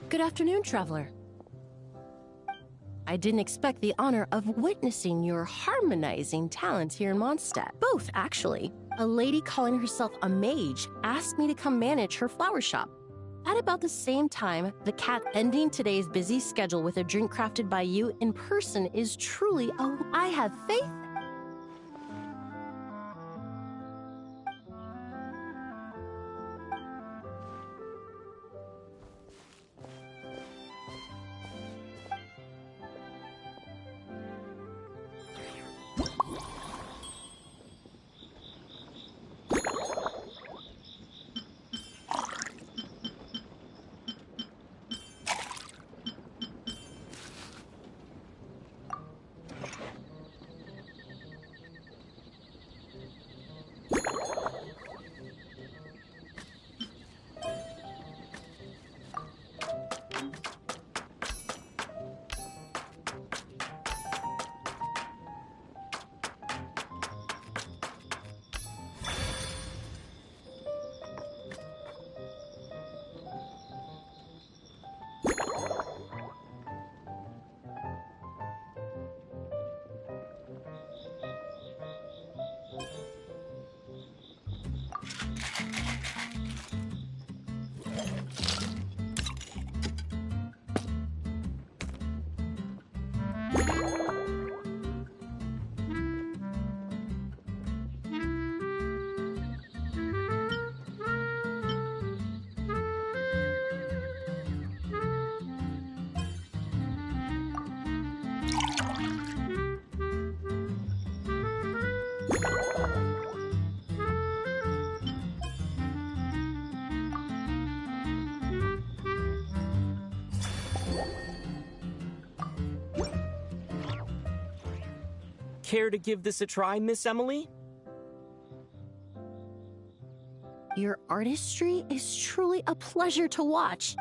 Good afternoon, traveler. I didn't expect the honor of witnessing your harmonizing talents here in Mondstadt. Both, actually. A lady calling herself a mage asked me to come manage her flower shop. At about the same time, the cat ending today's busy schedule with a drink crafted by you in person is truly I have faith. Care to give this a try, Miss Emily? Your artistry is truly a pleasure to watch.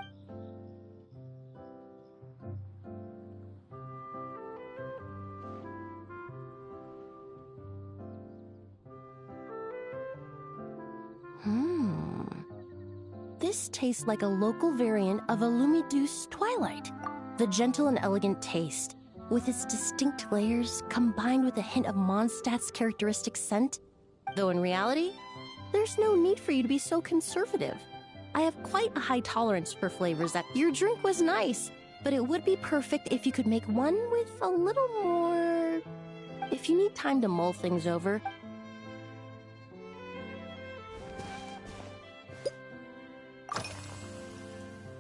This tastes like a local variant of a Lumideuse Twilight. The gentle and elegant taste, with its distinct layers combined with a hint of Mondstadt's characteristic scent. Though in reality, there's no need for you to be so conservative. I have quite a high tolerance for flavors that your drink was nice, but it would be perfect if you could make one with a little more... If you need time to mull things over...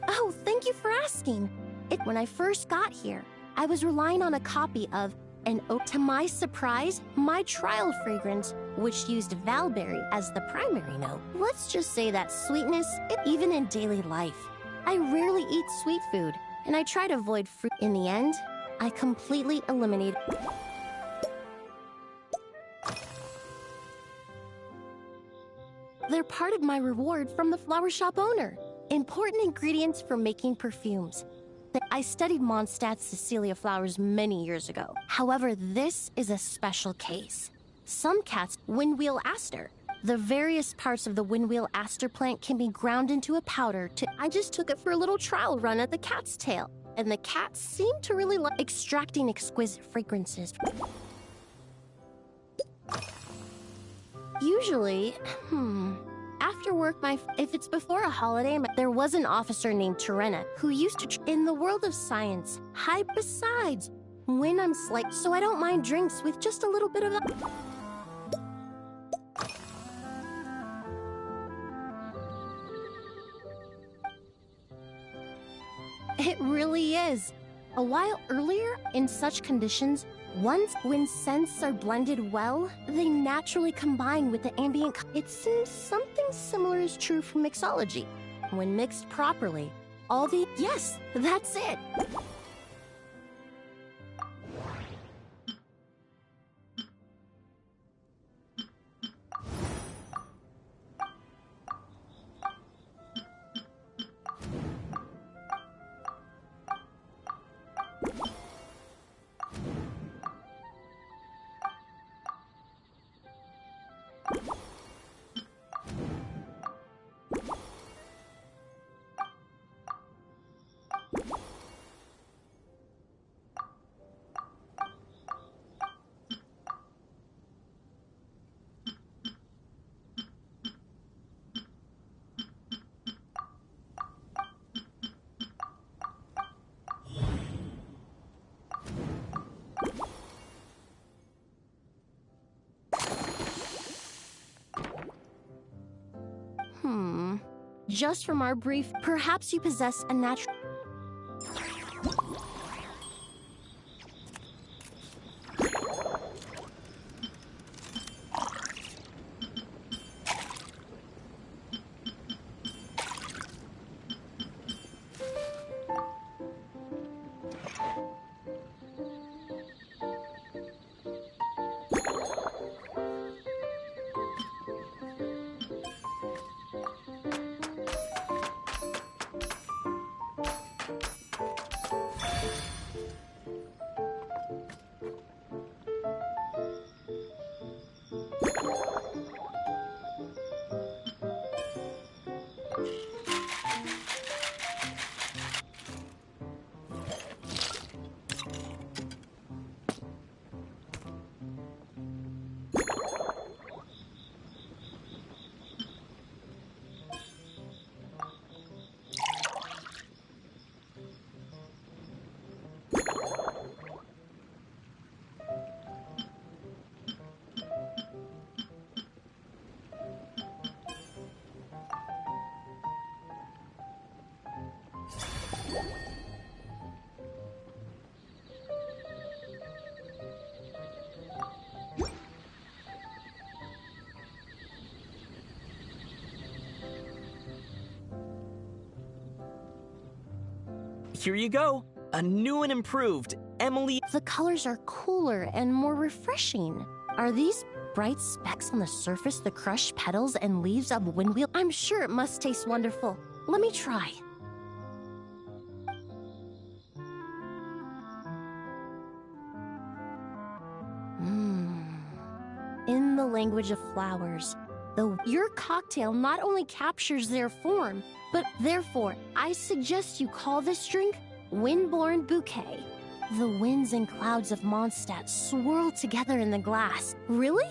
Oh, thank you for asking. When I first got here, I was relying on a copy of an oak. To my surprise, my trial fragrance, which used Valberry as the primary note. Let's just say that sweetness, even in daily life. I rarely eat sweet food, and I try to avoid fruit. In the end, I completely eliminated. They're part of my reward from the flower shop owner. Important ingredients for making perfumes. I studied Mondstadt's Cecilia flowers many years ago. However, this is a special case. Some cats windwheel aster. The various parts of the windwheel aster plant can be ground into a powder I just took it for a little trial run at the cat's tail, and the cats seem to really like extracting exquisite fragrances. Usually, after work, if it's before a holiday, there was an officer named Terena who used to in the world of science. Besides, when I'm so I don't mind drinks with just a little bit of It really is. A while earlier, in such conditions, when scents are blended well, they naturally combine with the ambient. It seems something similar is true for mixology. When mixed properly, yes, that's it. just from our brief, perhaps you possess a natural... Here you go. A new and improved Emily. The colors are cooler and more refreshing. Are these bright specks on the surface the crushed petals and leaves of windwheel? I'm sure it must taste wonderful. Let me try. In the language of flowers, your cocktail not only captures their form, but therefore, I suggest you call this drink Windborne Bouquet. The winds and clouds of Mondstadt swirl together in the glass. Really?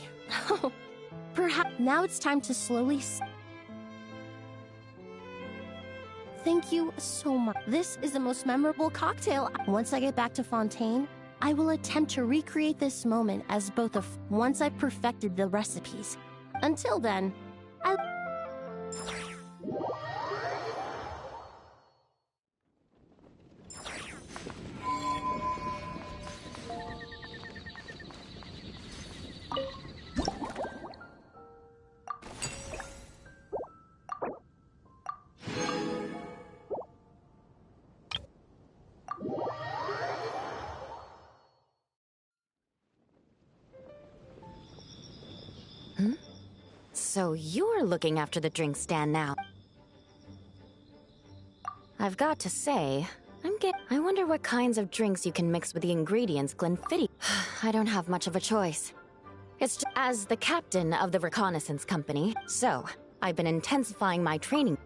Perhaps now it's time to slowly... Thank you so much. This is the most memorable cocktail. Once I get back to Fontaine, I will attempt to recreate this moment as both once I've perfected the recipes. Until then, So you're looking after the drink stand now. I've got to say, I wonder what kinds of drinks you can mix with the ingredients Glenfiddich. I don't have much of a choice. It's just, as the captain of the reconnaissance company, so I've been intensifying my training.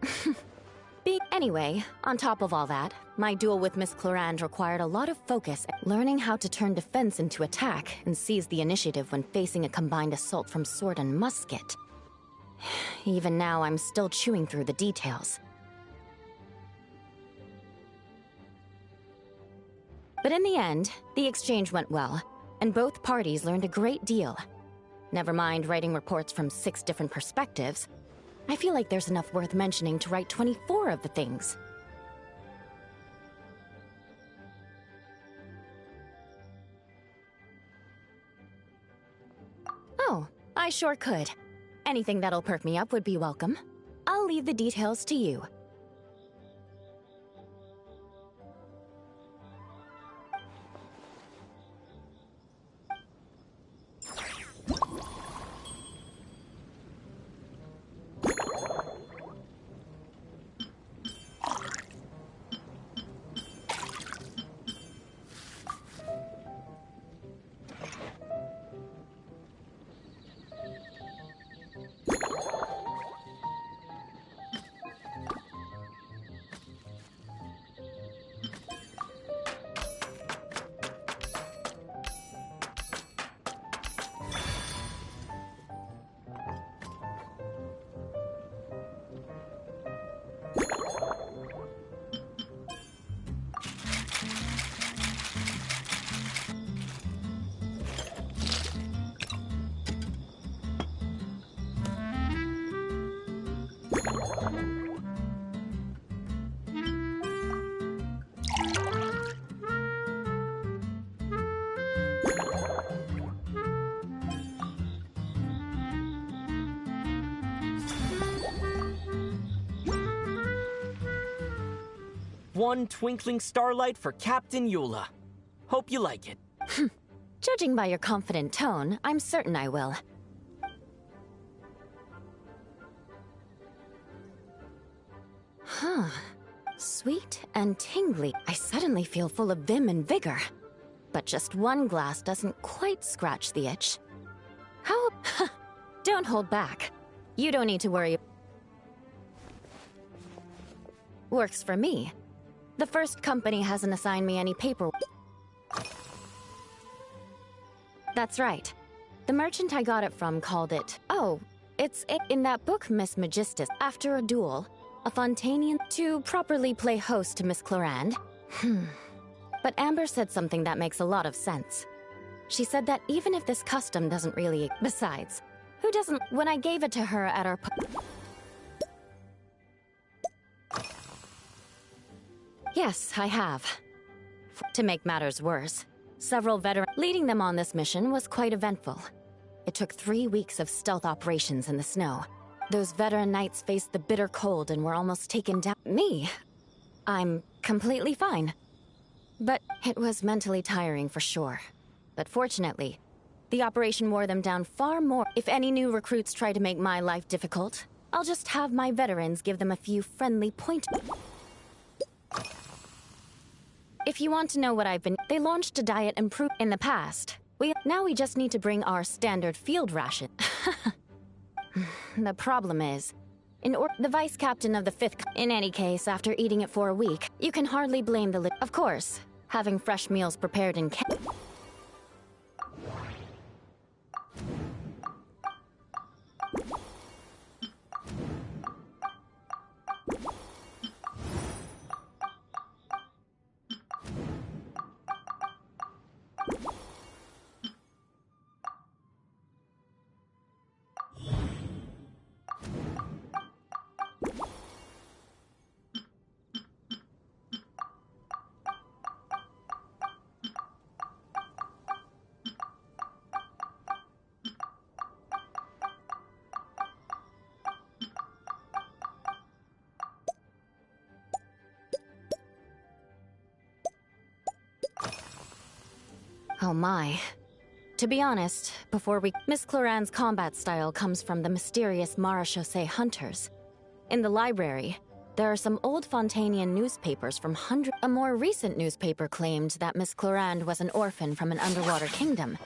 Anyway, on top of all that, my duel with Miss Clorand required a lot of focus, learning how to turn defense into attack and seize the initiative when facing a combined assault from sword and musket. Even now, I'm still chewing through the details. But in the end, the exchange went well, and both parties learned a great deal. Never mind writing reports from 6 different perspectives, I feel like there's enough worth mentioning to write 24 of the things. Oh, I sure could. Anything that'll perk me up would be welcome. I'll leave the details to you. one twinkling starlight for Captain Eula. Hope you like it. Judging by your confident tone, I'm certain I will. Huh. Sweet and tingly. I suddenly feel full of vim and vigor. But just one glass doesn't quite scratch the itch. How? Don't hold back. You don't need to worry. Works for me. The first company hasn't assigned me any paperwork. That's right. The merchant I got it from called it... Oh, it's in that book, Miss Magistus. After a duel, a Fontanian to properly play host to Miss Clorinde. But Amber said something that makes a lot of sense. She said that even if this custom doesn't really... Besides, who doesn't... When I gave it to her at our... Yes, I have. To make matters worse, several veterans... Leading them on this mission was quite eventful. It took 3 weeks of stealth operations in the snow. Those veteran knights faced the bitter cold and were almost taken down. Me? I'm completely fine. But it was mentally tiring for sure. But fortunately, the operation wore them down far more. If any new recruits try to make my life difficult, I'll just have my veterans give them a few friendly pointers. If you want to know what I've been... They launched a diet improvement in the past. Now we just need to bring our standard field ration. The problem is, the vice captain of the 5th... In any case, after eating it for a week, you can hardly blame the... Of course, having fresh meals prepared in camp... Oh my. To be honest, Miss Clorinde's combat style comes from the mysterious Marechaussee hunters. In the library, there are some old Fontanian newspapers from hundreds... A more recent newspaper claimed that Miss Clorinde was an orphan from an underwater kingdom,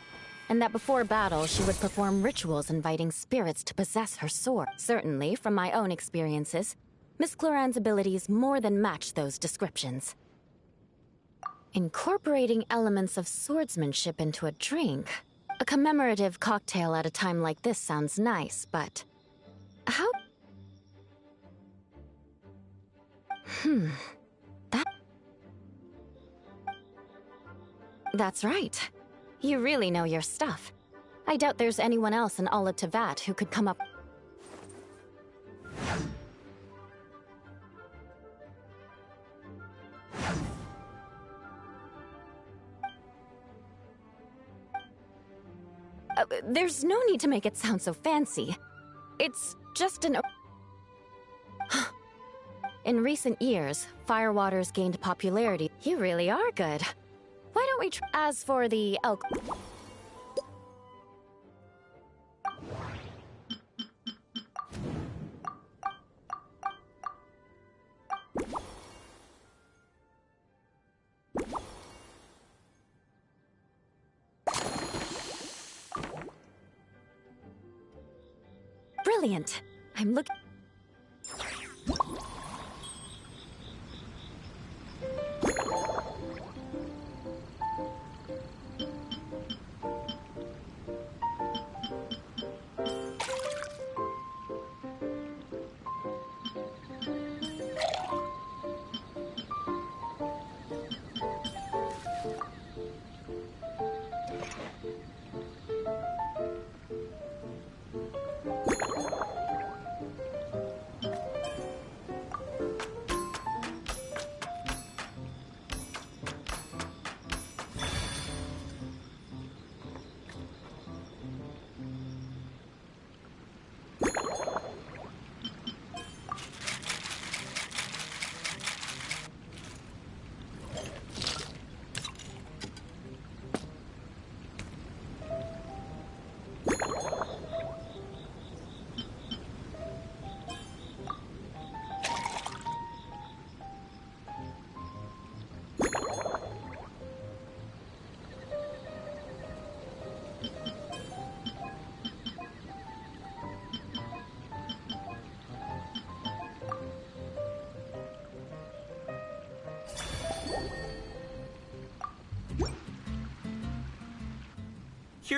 and that before battle she would perform rituals inviting spirits to possess her sword. Certainly, from my own experiences, Miss Clorinde's abilities more than match those descriptions. Incorporating elements of swordsmanship into a drink. A commemorative cocktail at a time like this sounds nice, but... How... That's right. You really know your stuff. I doubt there's anyone else in all of Tevat who could come up... There's no need to make it sound so fancy. It's just an... In recent years, Firewaters gained popularity. You really are good. Why don't we As for the elk... Brilliant. I'm looking...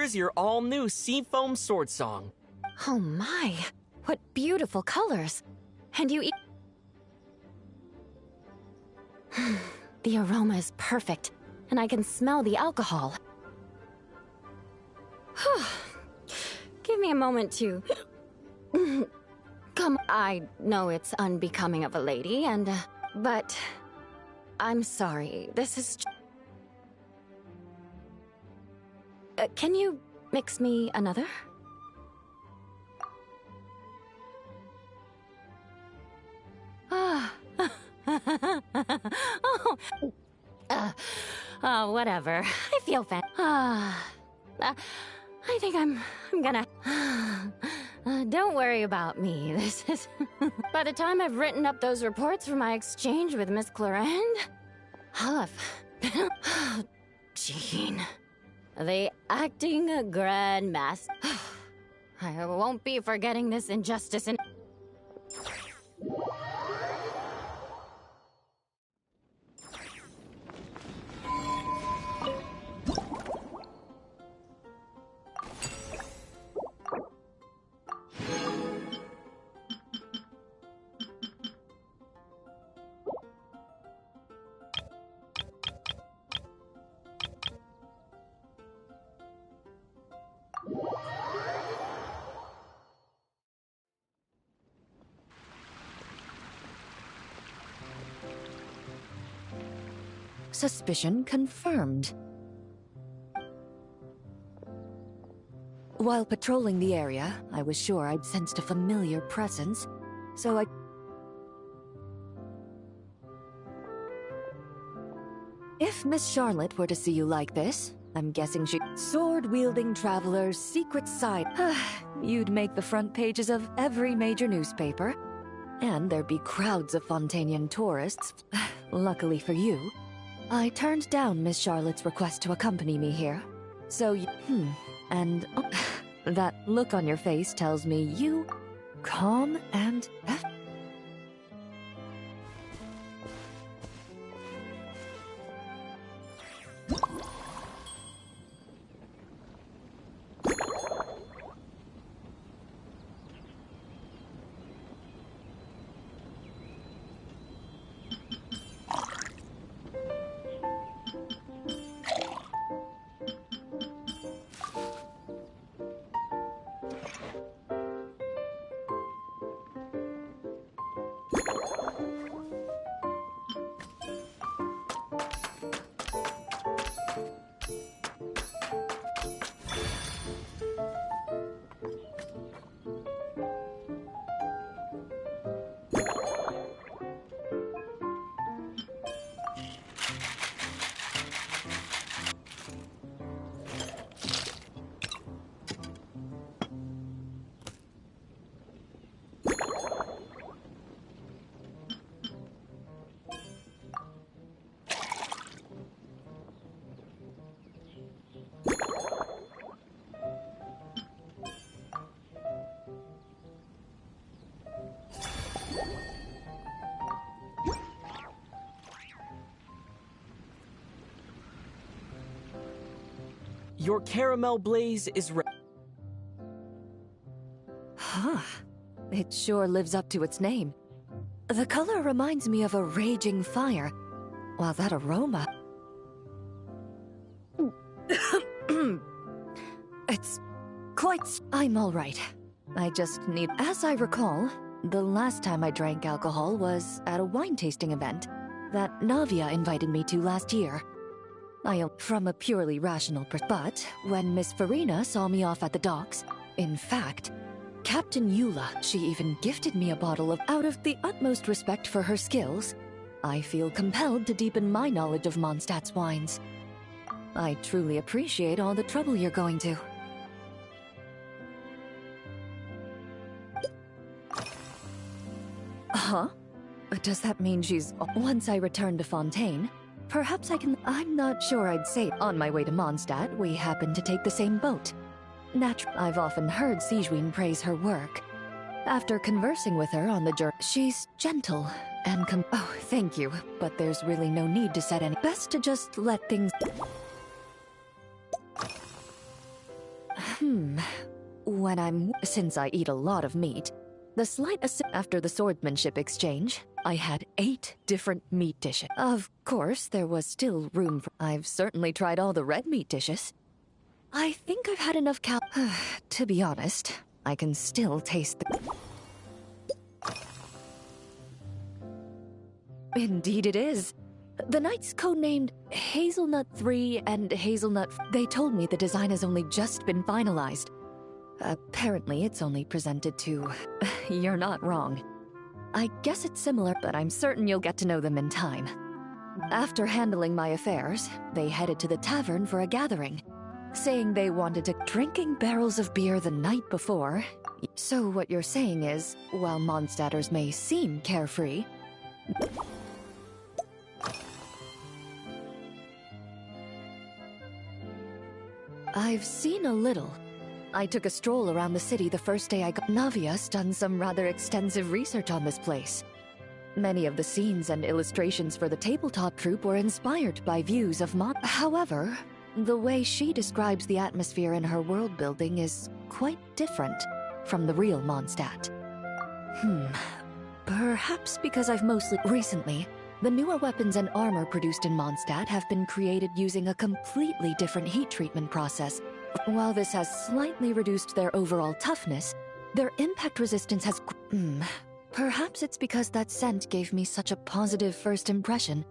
here's your all-new Seafoam Sword Song. Oh my, what beautiful colors. And you eat... The aroma is perfect, and I can smell the alcohol. Give me a moment to... Come, I know it's unbecoming of a lady, and, but... I'm sorry, this is... can you mix me another? Whatever. I feel I think I'm gonna... don't worry about me. This is... By the time I've written up those reports for my exchange with Miss Clarend, I'll have... Jean. The acting Grand Master. I won't be forgetting this injustice in... Suspicion confirmed. While patrolling the area, I was sure I'd sensed a familiar presence, so I... If Miss Charlotte were to see you like this, I'm guessing she... Sword-wielding traveler's secret side. You'd make the front pages of every major newspaper, and there'd be crowds of Fontanian tourists. Luckily for you, I turned down Miss Charlotte's request to accompany me here. So and that look on your face tells me you... calm and... Your caramel blaze is Huh. It sure lives up to its name. The color reminds me of a raging fire, while that aroma... It's quite... I'm all right. I just need... As I recall, the last time I drank alcohol was at a wine tasting event that Navia invited me to last year. From a purely rational but when Miss Farina saw me off at the docks, in fact, Captain Eula, she even gifted me a bottle of... Out of the utmost respect for her skills, I feel compelled to deepen my knowledge of Mondstadt's wines. I truly appreciate all the trouble you're going to. Huh? Does that mean she's... Once I return to Fontaine, perhaps I can... I'm not sure I'd say... On my way to Mondstadt, we happened to take the same boat. I've often heard Sigewinne praise her work. After conversing with her on the journey, she's gentle and Oh, thank you, but there's really no need to set any... Best to just let things... Since I eat a lot of meat, after the swordsmanship exchange, I had 8 different meat dishes. Of course, there was still room for... I've certainly tried all the red meat dishes. I think I've had enough To be honest, I can still taste the... Indeed it is. The knights codenamed Hazelnut 3 and Hazelnut... They told me the design has only just been finalized. Apparently, it's only presented to... You're not wrong. I guess it's similar, but I'm certain you'll get to know them in time. After handling my affairs, they headed to the tavern for a gathering, saying they wanted to... Drinking barrels of beer the night before. So what you're saying is, while Mondstadters may seem carefree... I've seen a little. I took a stroll around the city the first day I got... Navia's done some rather extensive research on this place. Many of the scenes and illustrations for the tabletop troupe were inspired by views of However, the way she describes the atmosphere in her world building is quite different from the real Mondstadt. Perhaps because I've mostly... Recently, the newer weapons and armor produced in Mondstadt have been created using a completely different heat treatment process. While this has slightly reduced their overall toughness, their impact resistance has... Perhaps it's because that scent gave me such a positive first impression.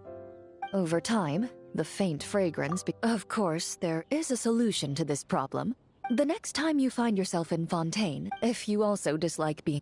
Over time, the faint fragrance... Of course, there is a solution to this problem. The next time you find yourself in Fontaine, if you also dislike being...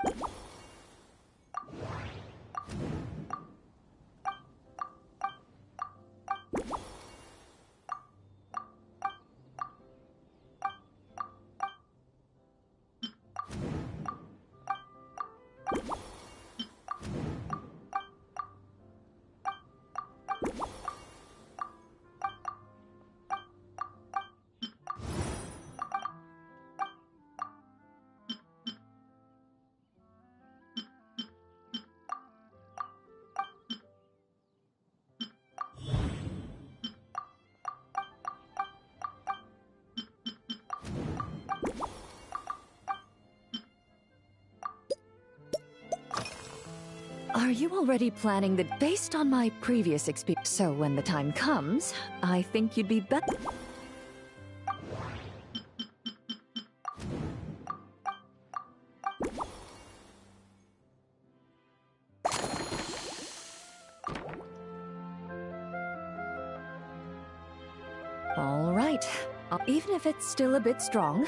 Are you already planning the... Based on my previous experience, so when the time comes, I think you'd be better... All right, even if it's still a bit strong...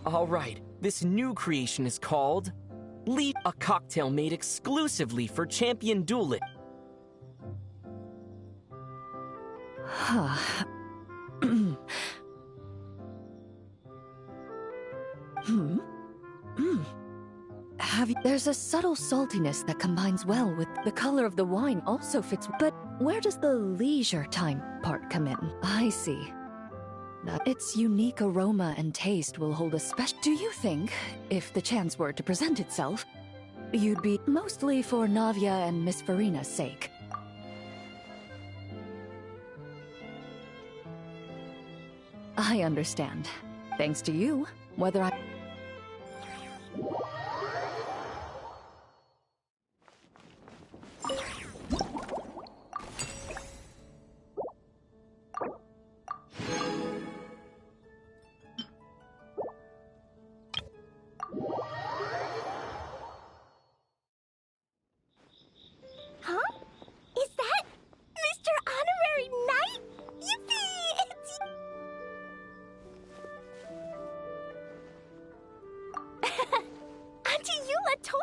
All right, this new creation is called... a cocktail made exclusively for champion duelists. There's a subtle saltiness that combines well with the color of the wine also fits. But where does the leisure time part come in? I see. Its unique aroma and taste will hold a special... Do you think, if the chance were to present itself, you'd be mostly for Navia and Miss Farina's sake? I understand. Thanks to you, whether I... Huh? Is that Mr. Honorary Knight? Yippee! It's... Auntie Eula told...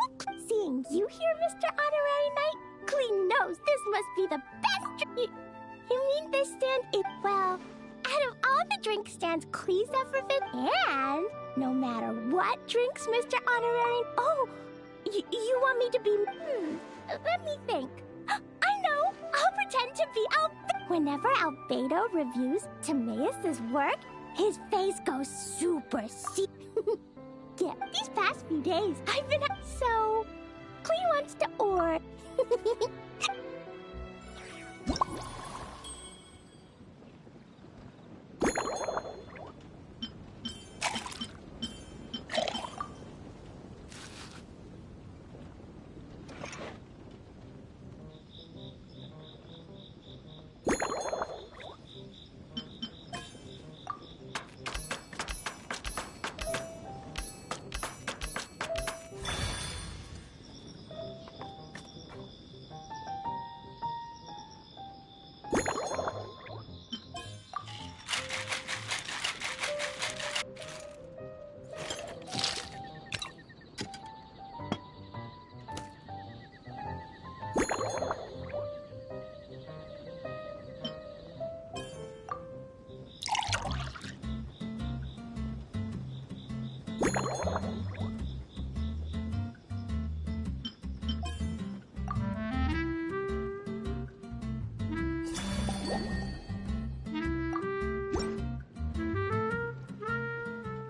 Seeing you here, Mr. Honorary Knight, Klee knows this must be the best drink... You mean this stand is... Well, out of all the drink stands Klee's ever been... And no matter what drinks Mr. Honorary... Oh, you want me to be... Let me think. I know! I'll pretend to be Whenever Albedo reviews Timaeus' work, his face goes super Yeah, these past few days, I've been... So, Klee wants to or...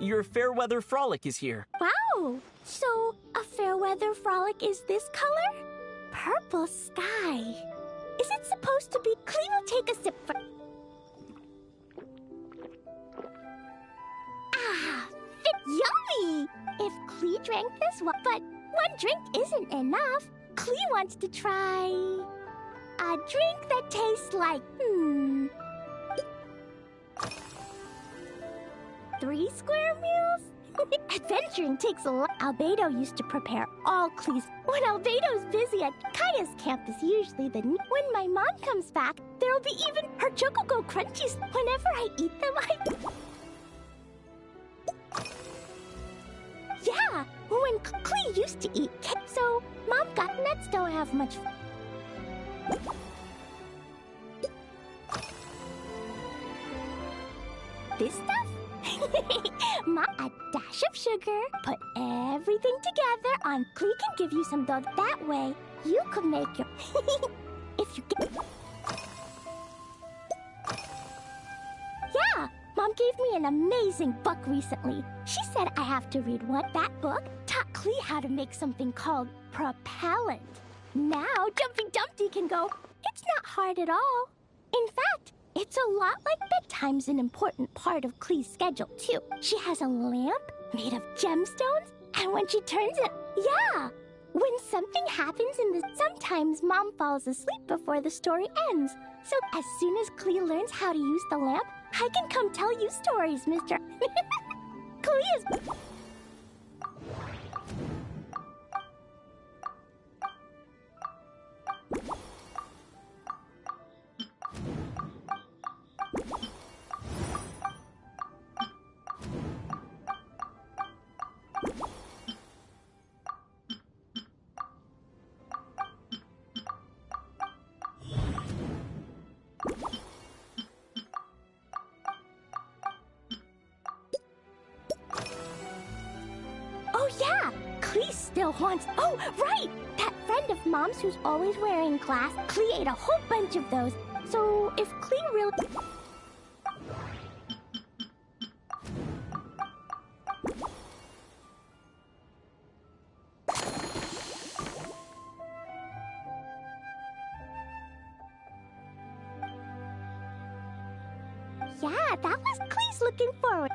Your Fairweather Frolic is here. Wow! So, a Fairweather Frolic is this color? Purple sky. Is it supposed to be... Klee will take a sip for... Ah! Yummy! If Klee drank this one... But one drink isn't enough. Klee wants to try... a drink that tastes like... 3 square meals? Adventuring takes a lot. Albedo used to prepare all Klee's. When Albedo's busy at Kaya's campus, usually when my mom comes back, there'll be even her Chocogo Crunchies. Whenever I eat them, Yeah, when Klee used to eat cake, so Mom got nuts don't have much This stuff? Mom, a dash of sugar, put everything together on... Klee can give you some dough. That way, you could make your... If you get... Yeah, Mom gave me an amazing book recently. She said I have to read one. That book taught Klee how to make something called propellant. Now, Jumpy Dumpty can go... It's not hard at all. In fact, it's a lot like bedtime's an important part of Klee's schedule, too. She has a lamp made of gemstones, and when she turns it... Yeah! When something happens in the... Sometimes Mom falls asleep before the story ends. So as soon as Klee learns how to use the lamp, I can come tell you stories, Mr. Klee is... Oh yeah, Klee still wants... Oh, right! That friend of Mom's who's always wearing glass, Klee ate a whole bunch of those. So if Klee really... yeah, that was Clee's looking forward.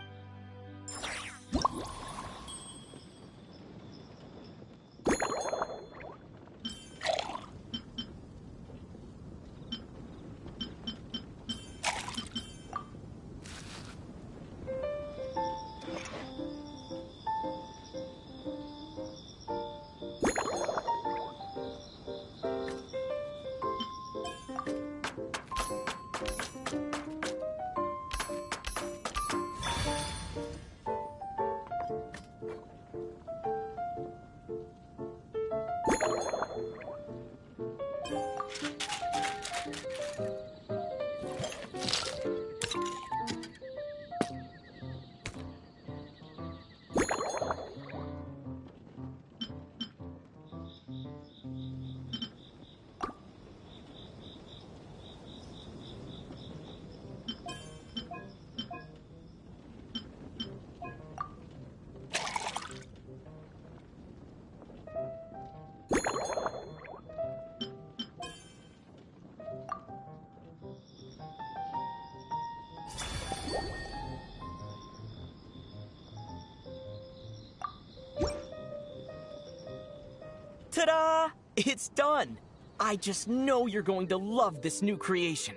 Ta-da! It's done! I just know you're going to love this new creation.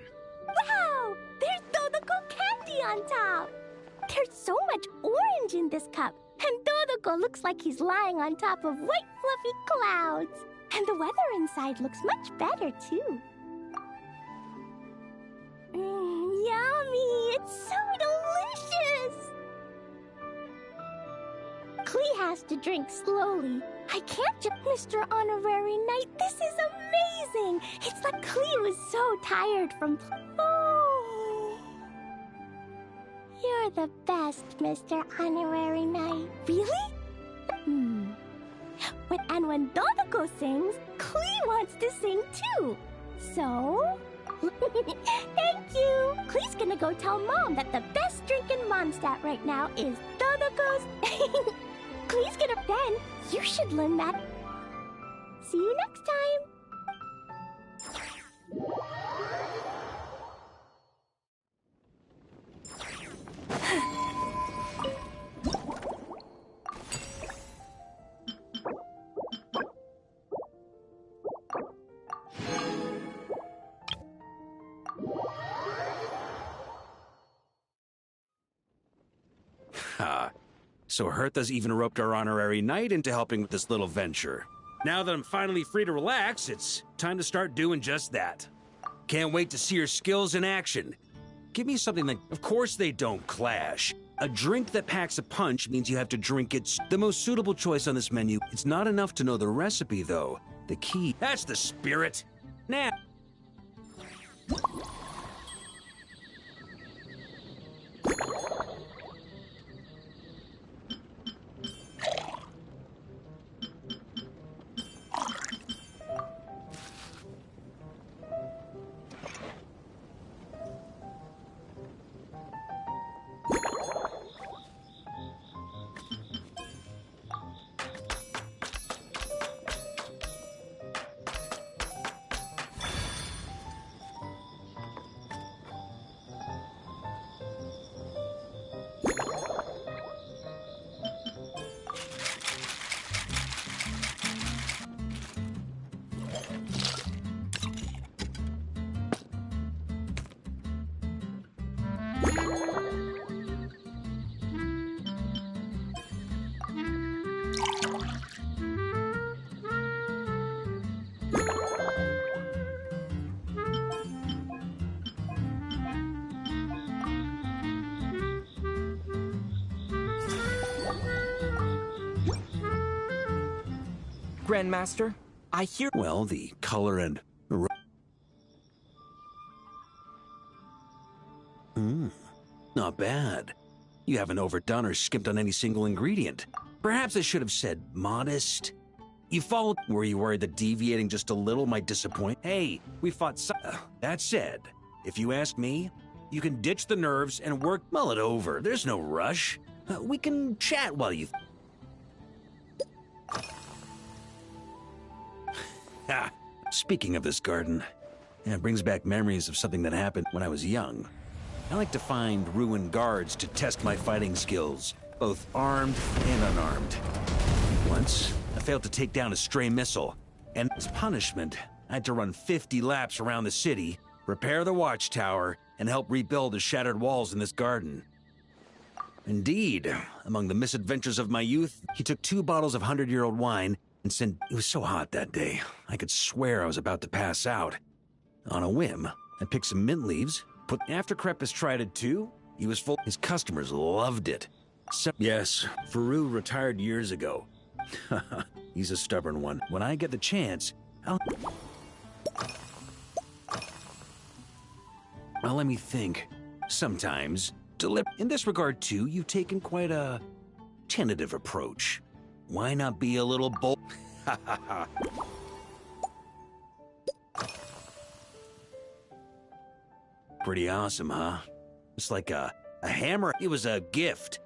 Wow! There's Dodoko candy on top! There's so much orange in this cup, and Dodoko looks like he's lying on top of white fluffy clouds. And the weather inside looks much better, too. Yummy! It's so delicious! Klee has to drink slowly. I can't just... Mr. Honorary Knight, this is amazing! It's like Klee was so tired from... Oh... You're the best, Mr. Honorary Knight. Really? When Dodoko sings, Klee wants to sing too. So... Thank you! Klee's gonna go tell Mom that the best drink in Mondstadt right now is Dodoko's... Klee's gonna... Then, you should learn that. See you next time! So Hertha's even roped our honorary knight into helping with this little venture. Now that I'm finally free to relax, it's time to start doing just that. Can't wait to see your skills in action. Give me something that... Of course they don't clash. A drink that packs a punch means you have to drink it. The most suitable choice on this menu. It's not enough to know the recipe, though. The key... That's the spirit. Now... Grandmaster, I hear... Well, the color and... Not bad. You haven't overdone or skimped on any single ingredient. Perhaps I should have said modest. You followed... Were you worried that deviating just a little might disappoint? Hey, we fought that said, if you ask me, you can ditch the nerves and mull it over. There's no rush. We can chat while you... Speaking of this garden, it brings back memories of something that happened when I was young. I like to find ruined guards to test my fighting skills, both armed and unarmed. Once, I failed to take down a stray missile, and as punishment, I had to run 50 laps around the city, repair the watchtower, and help rebuild the shattered walls in this garden. Indeed, among the misadventures of my youth, he took 2 bottles of 100-year-old wine and said it was so hot that day, I could swear I was about to pass out. On a whim, I picked some mint leaves, after Crepus tried it too, he was full. His customers loved it. So, yes, Faru retired years ago. He's a stubborn one. When I get the chance, Well, let me think. Sometimes, in this regard too, you've taken quite a tentative approach. Why not be a little bold? Pretty awesome, huh? It's like a hammer. It was a gift.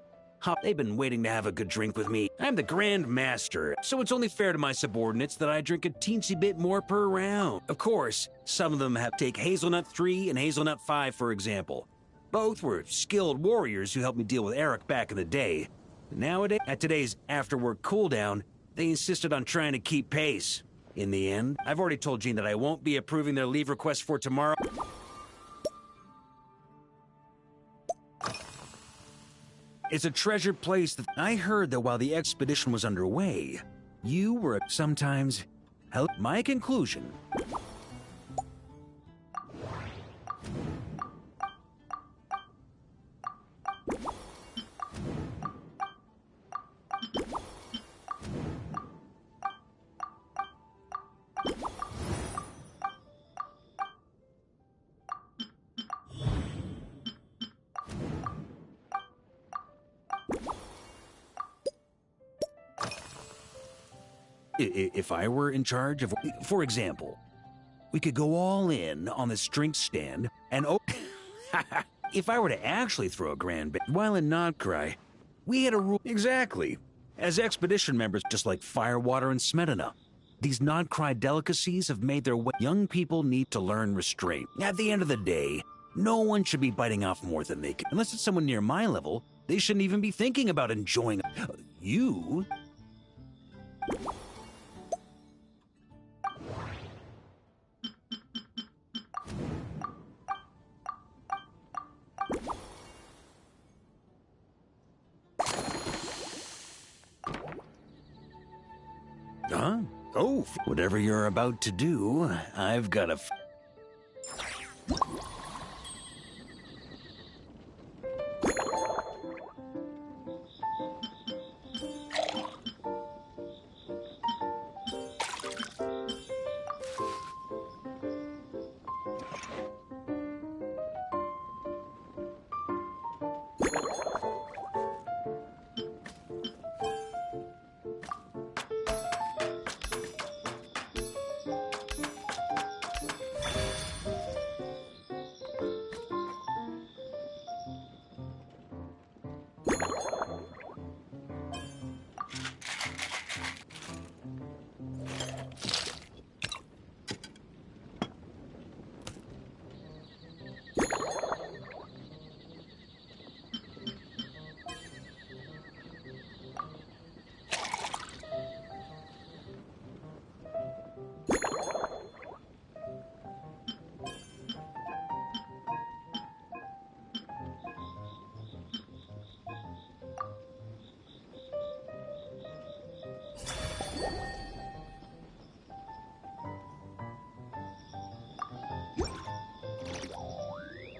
They've been waiting to have a good drink with me. I'm the Grand Master, so it's only fair to my subordinates that I drink a teensy bit more per round. Of course, some of them have take Hazelnut 3 and Hazelnut 5, for example. Both were skilled warriors who helped me deal with Eric back in the day. Nowadays, at today's after-work cooldown, they insisted on trying to keep pace. In the end, I've already told Jean that I won't be approving their leave request for tomorrow. It's a treasured place that I heard that while the expedition was underway, you were sometimes my conclusion. If I were in charge of, for example, we could go all in on this drink stand and if I were to actually throw a grand while in Nodcry, we had a rule. Exactly. As expedition members, just like Firewater and Smedina, these Nodcry delicacies have made their way. Young people need to learn restraint. At the end of the day, no one should be biting off more than they can. Unless it's someone near my level, they shouldn't even be thinking about enjoying you. Huh? Oh, whatever you're about to do, I've got a...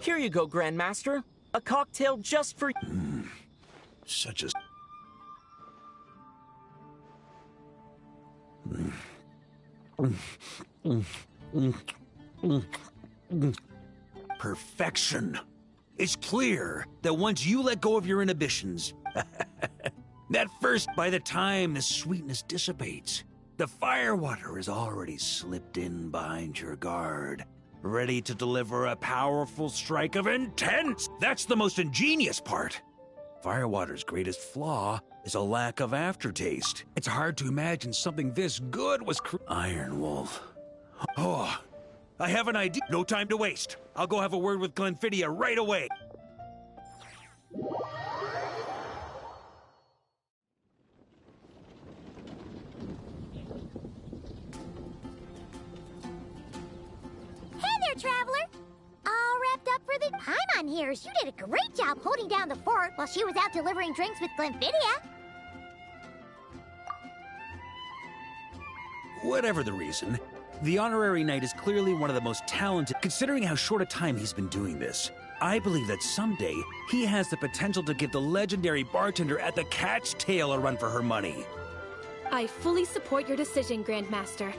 Here you go, Grandmaster. A cocktail just for you. Such a... Perfection. It's clear that once you let go of your inhibitions, that first, by the time the sweetness dissipates, the firewater is already slipped in behind your guard, ready to deliver a powerful strike of intense. That's the most ingenious part. Firewater's greatest flaw is a lack of aftertaste. It's hard to imagine something this good was Iron Wolf. Oh, I have an idea. No time to waste. I'll go have a word with Glenfiddich right away. traveler? All wrapped up for the... Paimon hears you did a great job holding down the fort while she was out delivering drinks with Glenfidia. Whatever the reason, the honorary knight is clearly one of the most talented, considering how short a time he's been doing this. I believe that someday, he has the potential to give the legendary bartender at the Cat's Tail a run for her money. I fully support your decision, Grandmaster.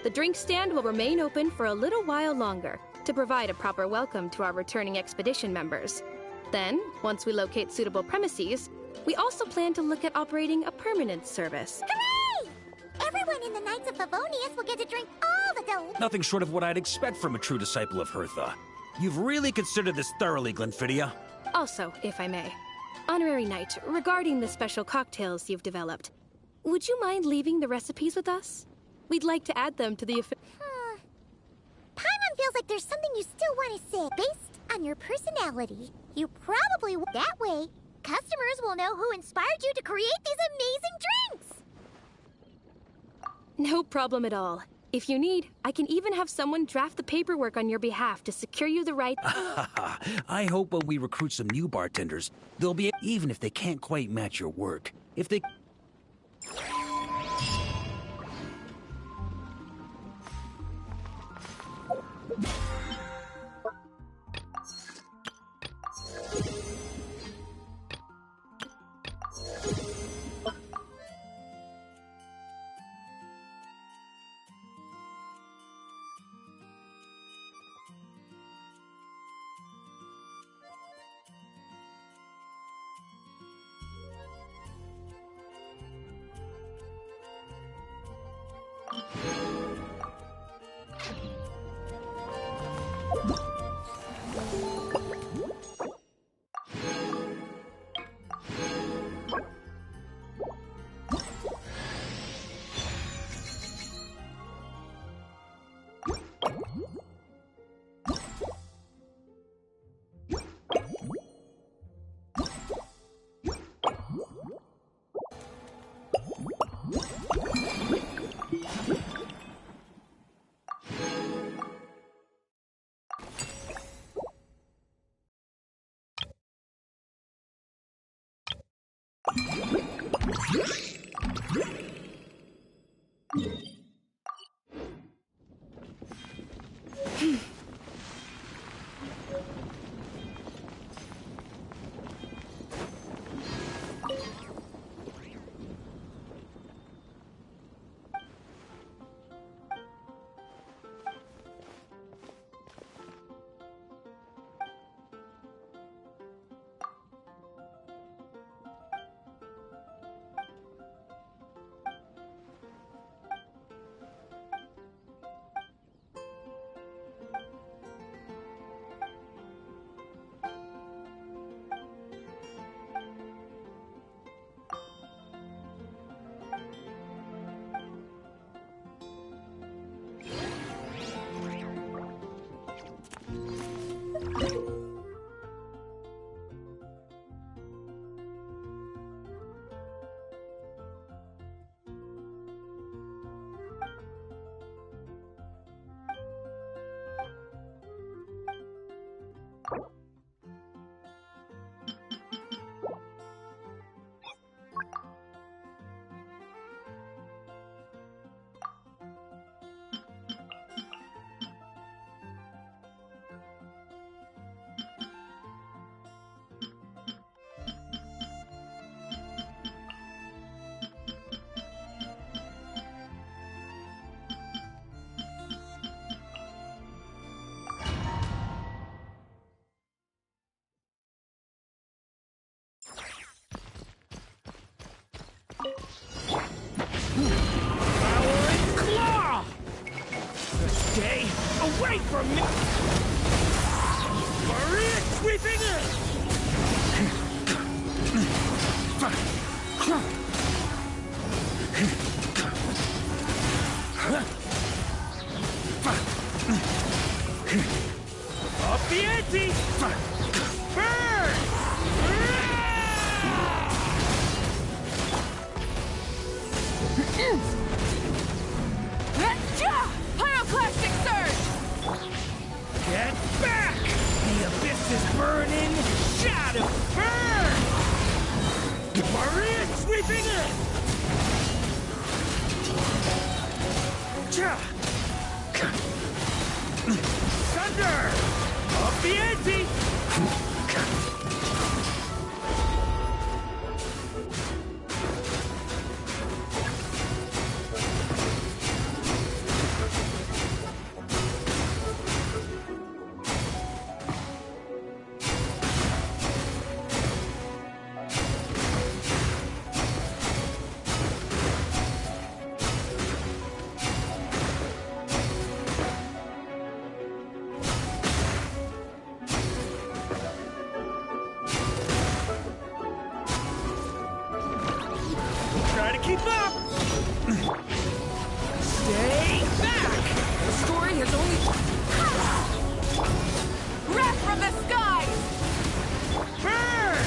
The drink stand will remain open for a little while longer to provide a proper welcome to our returning expedition members. Then, once we locate suitable premises, we also plan to look at operating a permanent service. Hooray! Everyone in the Knights of Favonius will get to drink all the delicious... Nothing short of what I'd expect from a true disciple of Hertha. You've really considered this thoroughly, Glenfidia. Also, if I may, Honorary Knight, regarding the special cocktails you've developed, would you mind leaving the recipes with us? We'd like to add them to the... Paimon feels like there's something you still want to say. Based on your personality, you probably... That way, customers will know who inspired you to create these amazing drinks! No problem at all. If you need, I can even have someone draft the paperwork on your behalf to secure you the right... I hope when we recruit some new bartenders, they'll be... Even if they can't quite match your work. If they... Stay away from me! Maria sweeping in! Up the ante! Burn! Pyroclastic surge! Burn! Maria sweeping in! Cha! Thunder! Up the ante! Try to keep up! Stay back! The story has only... Wrath from the skies! Burn!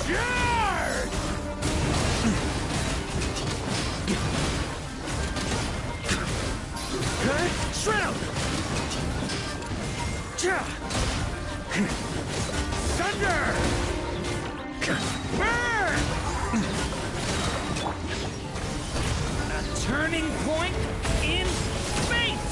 Charge! Shroud! Cha! Thunder! Burn! A turning point in space!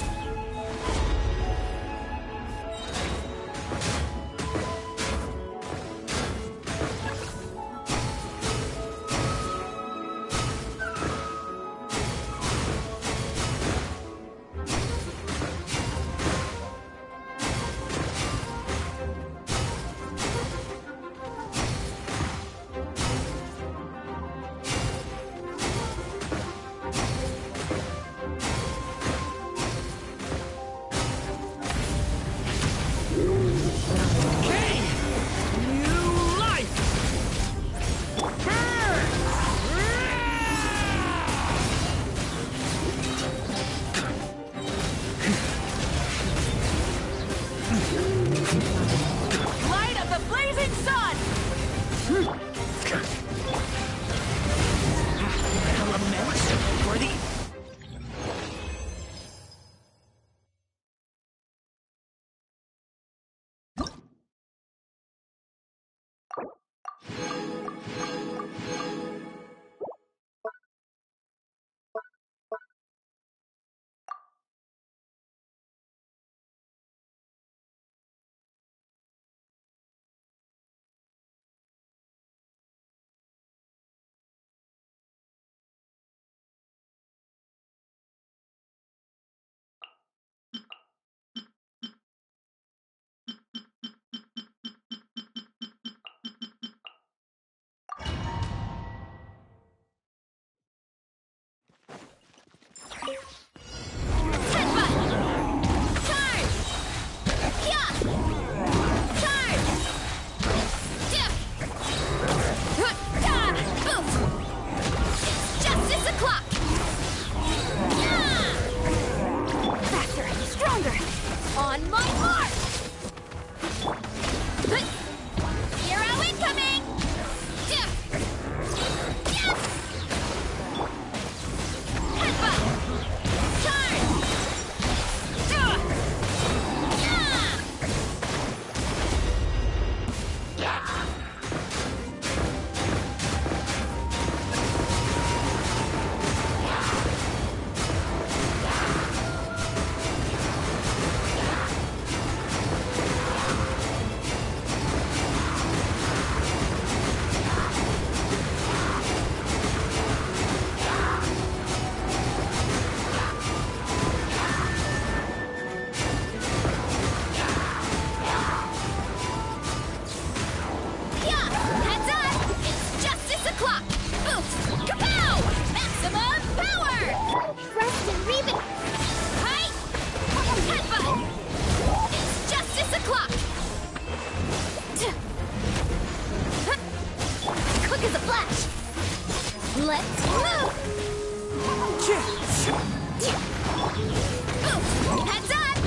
Heads up!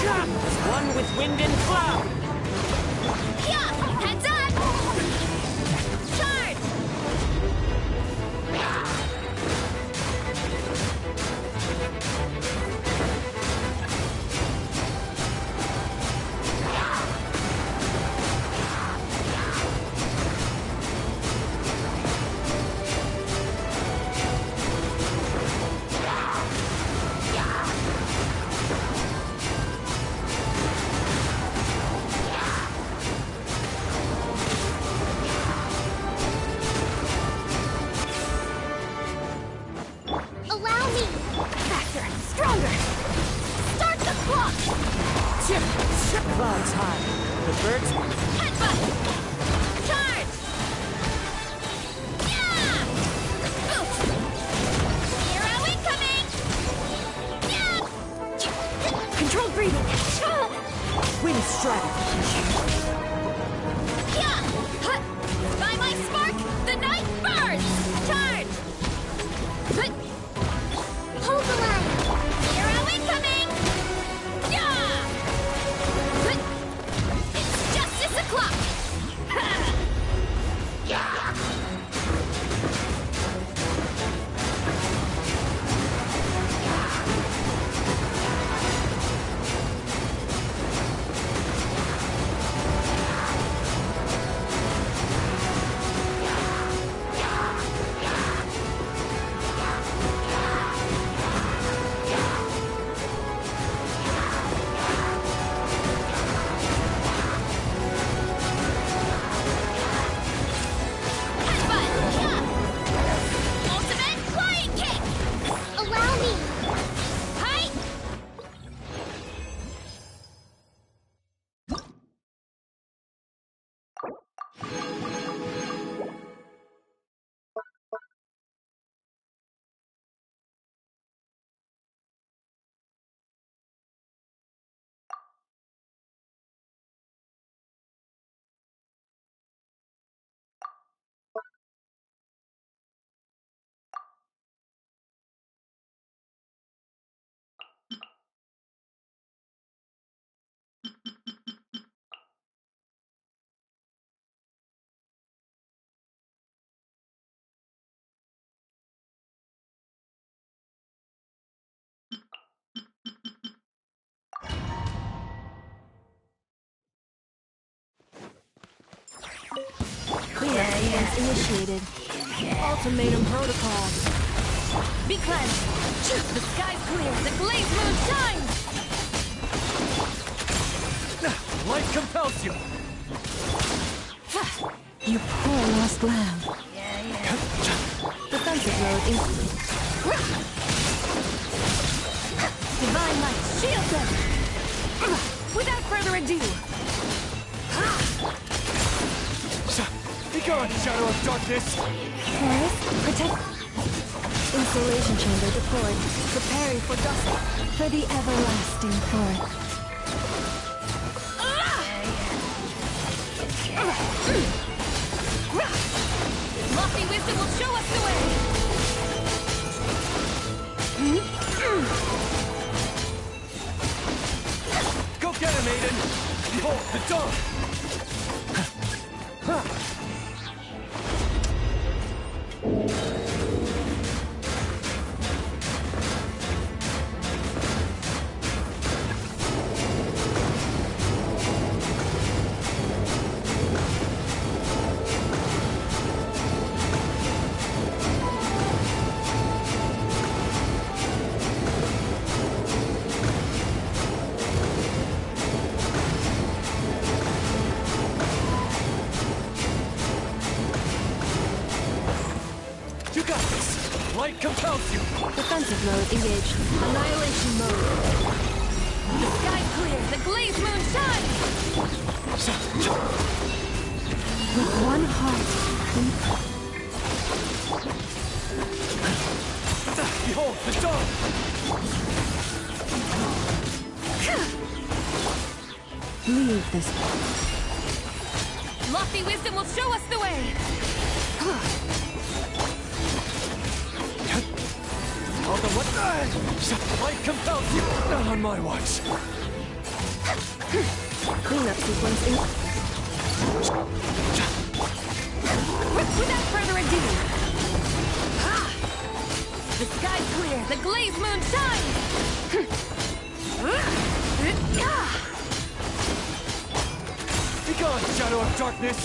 Charge! One with wind and cloud! Yeah! Heads up! Charge! Clouds high. The birds... Headbutt! Charge! Yeah! Oof! Hero incoming! Yeah! Controlled breathing! Wind strike. Yeah! Hut! By my spark, the night burns! Charge! Hut! Hold the line! Hero incoming! Yeah! Hut! It's justice o'clock! Ha! Yeah! Headbutt! Yeah! Ultimate flying kick! Allow me! Hi! Cleanup sequence initiated. Ultimatum protocol. Be cleansed. The sky's clear. The glaze moon shines. Life compels you. You poor lost lamb. Defensive mode in. Divine light, shield them. Without further ado. Be gone, shadow of darkness. Forest, protect. Installation chamber deployed. Preparing for dusk. For the everlasting forest. Lofty wisdom will show us the way. Go get him, Aiden. Behold, the dawn. You got this. Light compels you. Defensive mode engaged. Annihilation mode. The sky clear. The glaze moon shines. With one heart. Behold, the dawn. Leave this. Lofty wisdom will show us the way! All the what? Light compels you. Not on my watch. Cleanup sequence in. Without further ado! The sky's clear, the glaze moon shines! Be gone, shadow of darkness.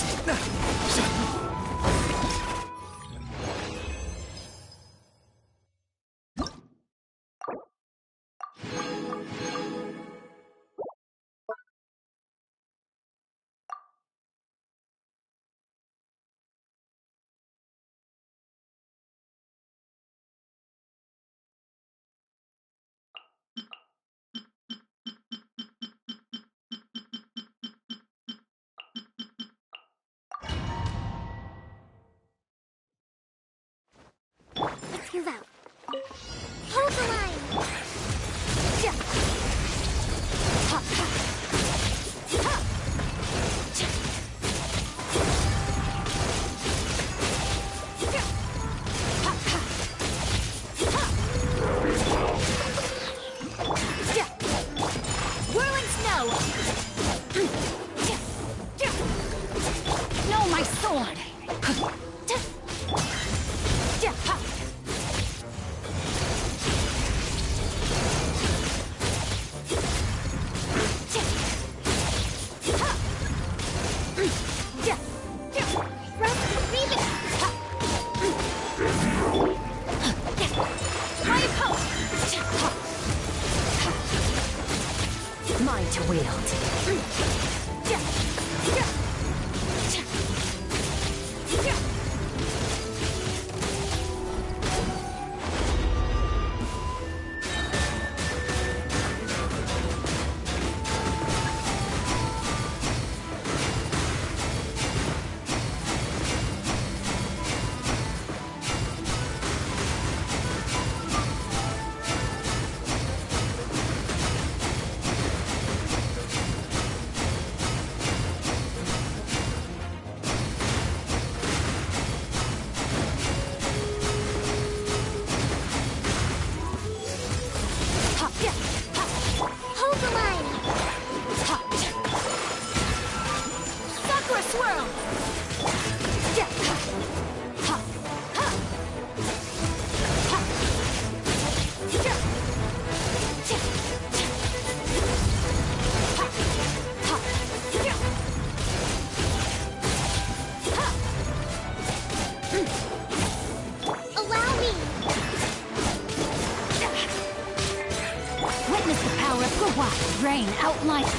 snow! No, my sword! Mine to wield. Hold the line! Sakura swirl! Allow me! Witness the power of the wild rain outline.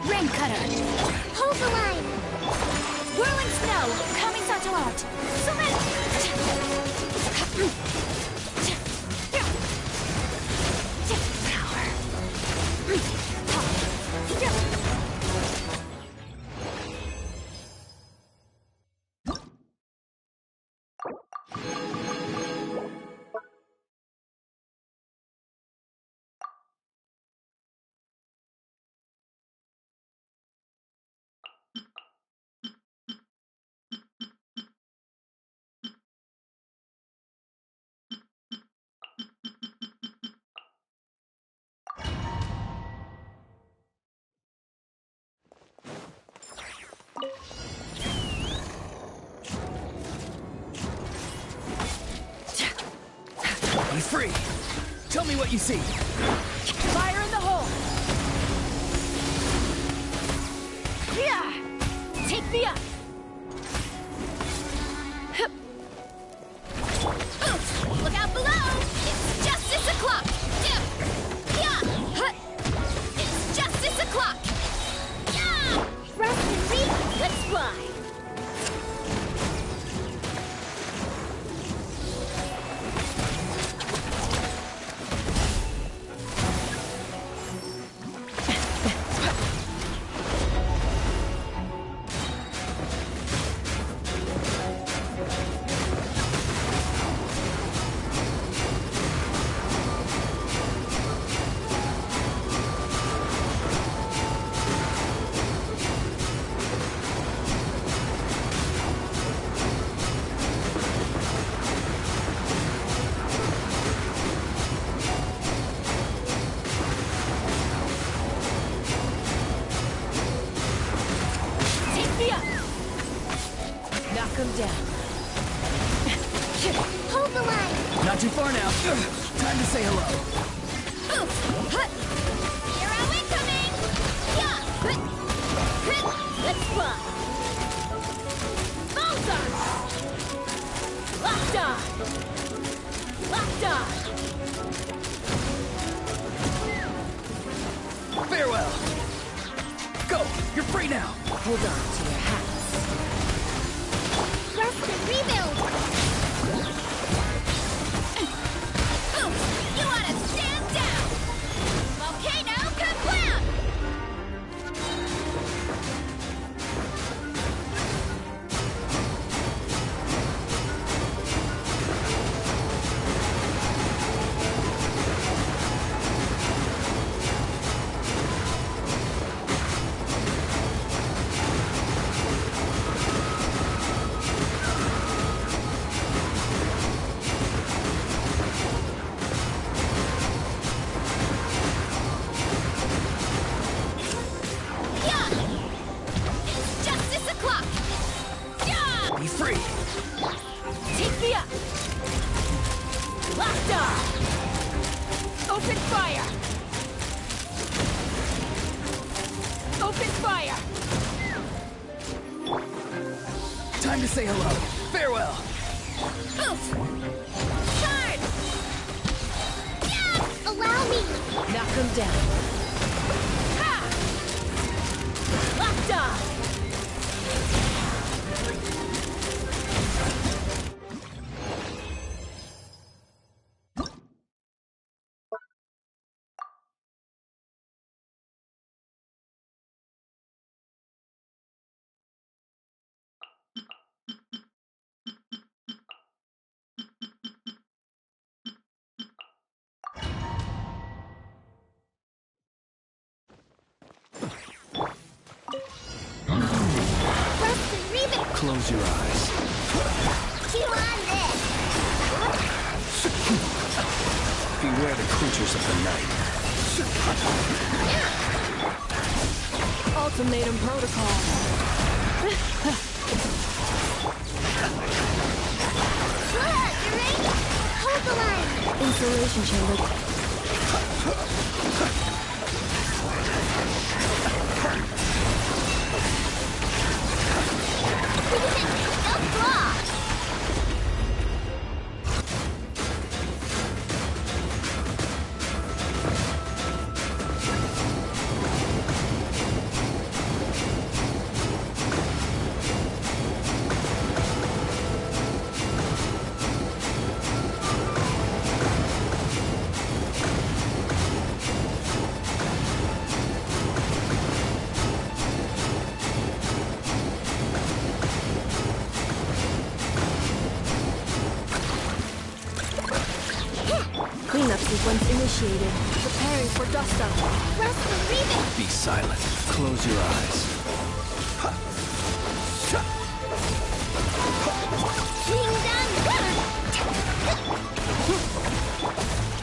Rain cutter! Hold the line! Whirling snow! Coming to out! Be free! Tell me what you see! Fire in the hole! Yeah! Take me up! Look out below! It's justice o'clock! Yeah! It's justice o'clock! Yeah! Rest and read! Let's fly! Knock him down. Hold the line! Not too far now. Time to say hello. Hero incoming! Let's fly! Bullseye! Locked on! Locked on! Farewell. Go. You're free now. hold on to your hats. Rest and rebuild! You wanna stand down! Volcano Kablam! Be free! Take me up! Locked on! Open fire! Open fire! Time to say hello. Farewell! Oof! Charge! Yeah! Allow me! Knock them down. Ha! Locked on! Rest and rebuild! Close your eyes. Chew on this! Beware the creatures of the night. Ultimatum protocol. You're hold the line! Insulation chamber. Don't claw! Cleanup sequence initiated. Preparing for dust up. Rest and rebuild! Be silent. Close your eyes. Swing down!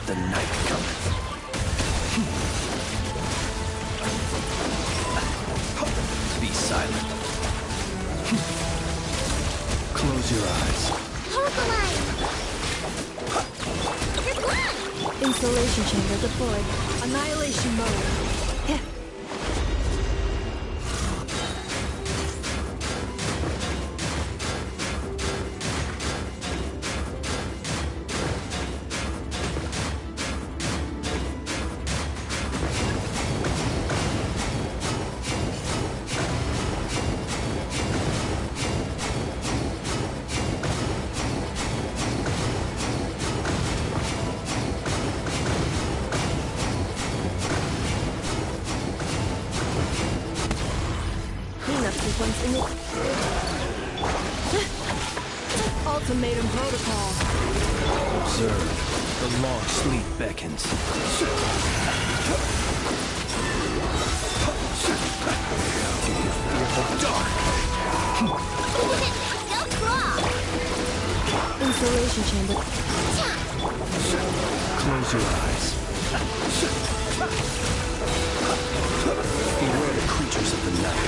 The night cometh. Be silent. Close your eyes. Hold the line! You're gone! Insulation chamber deployed. Annihilation mode. Cleanup sequence Ultimatum protocol. Observe. The long sleep beckons. Fearful dark. Don't claw! Insulation chamber. Close your eyes. Beware the creatures of the night.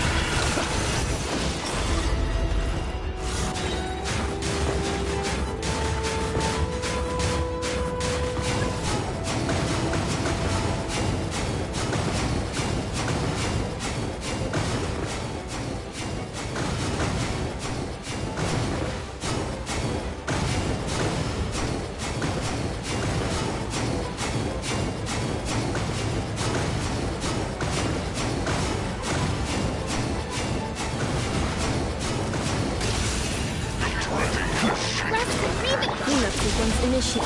one's initiate.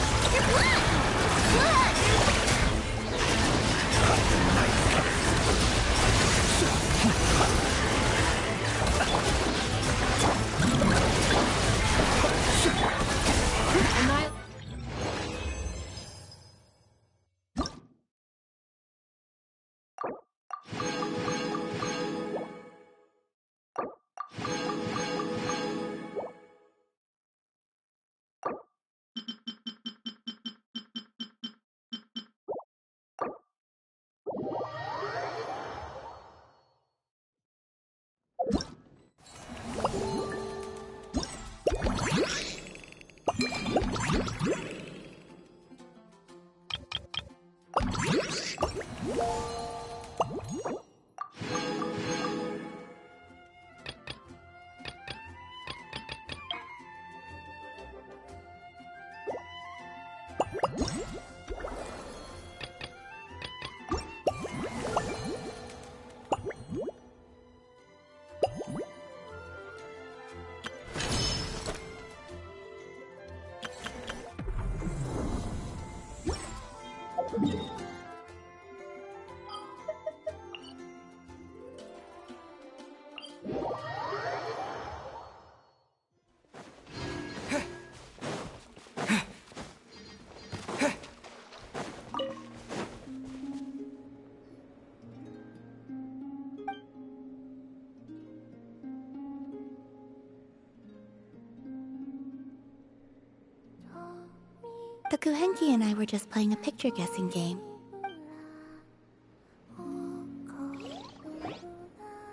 The Kuhenki and I were just playing a picture guessing game.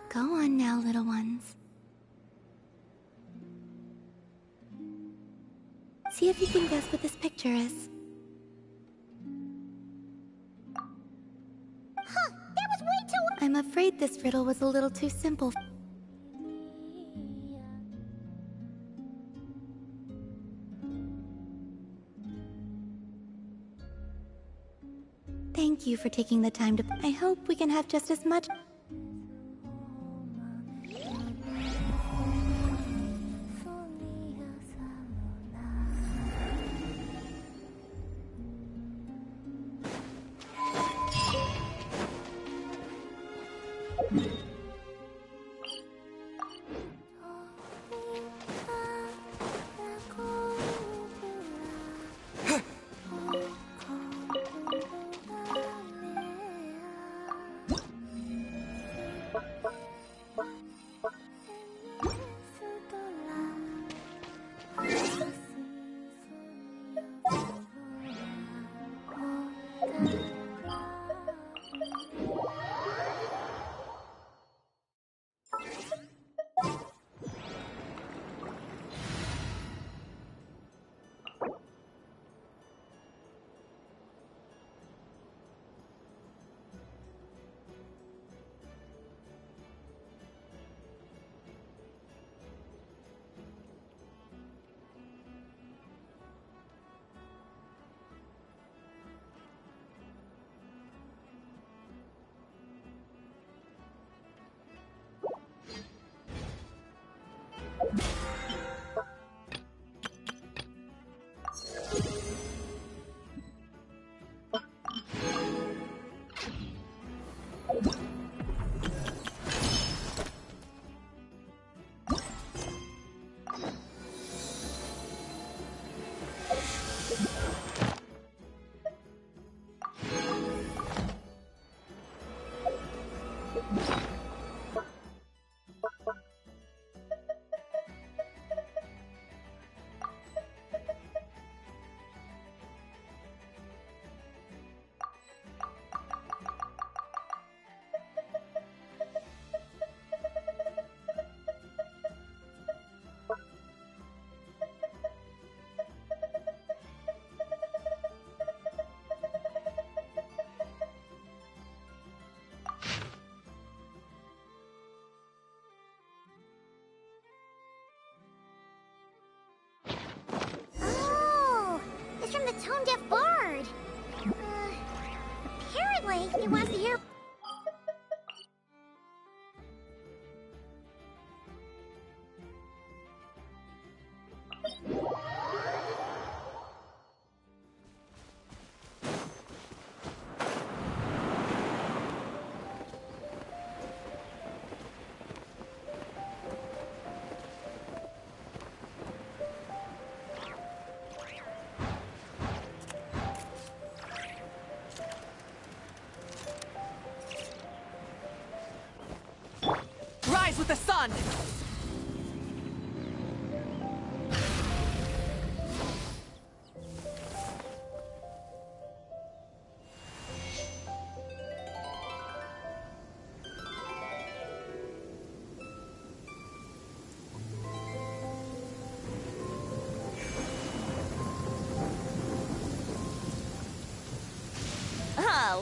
Go on now, little ones. See if you can guess what this picture is. Huh, that was way too— I'm afraid this riddle was a little too simple. Thank you for taking the time to— I hope we can have just as much— from the tone-deaf bard. Apparently, he wants to hear— on!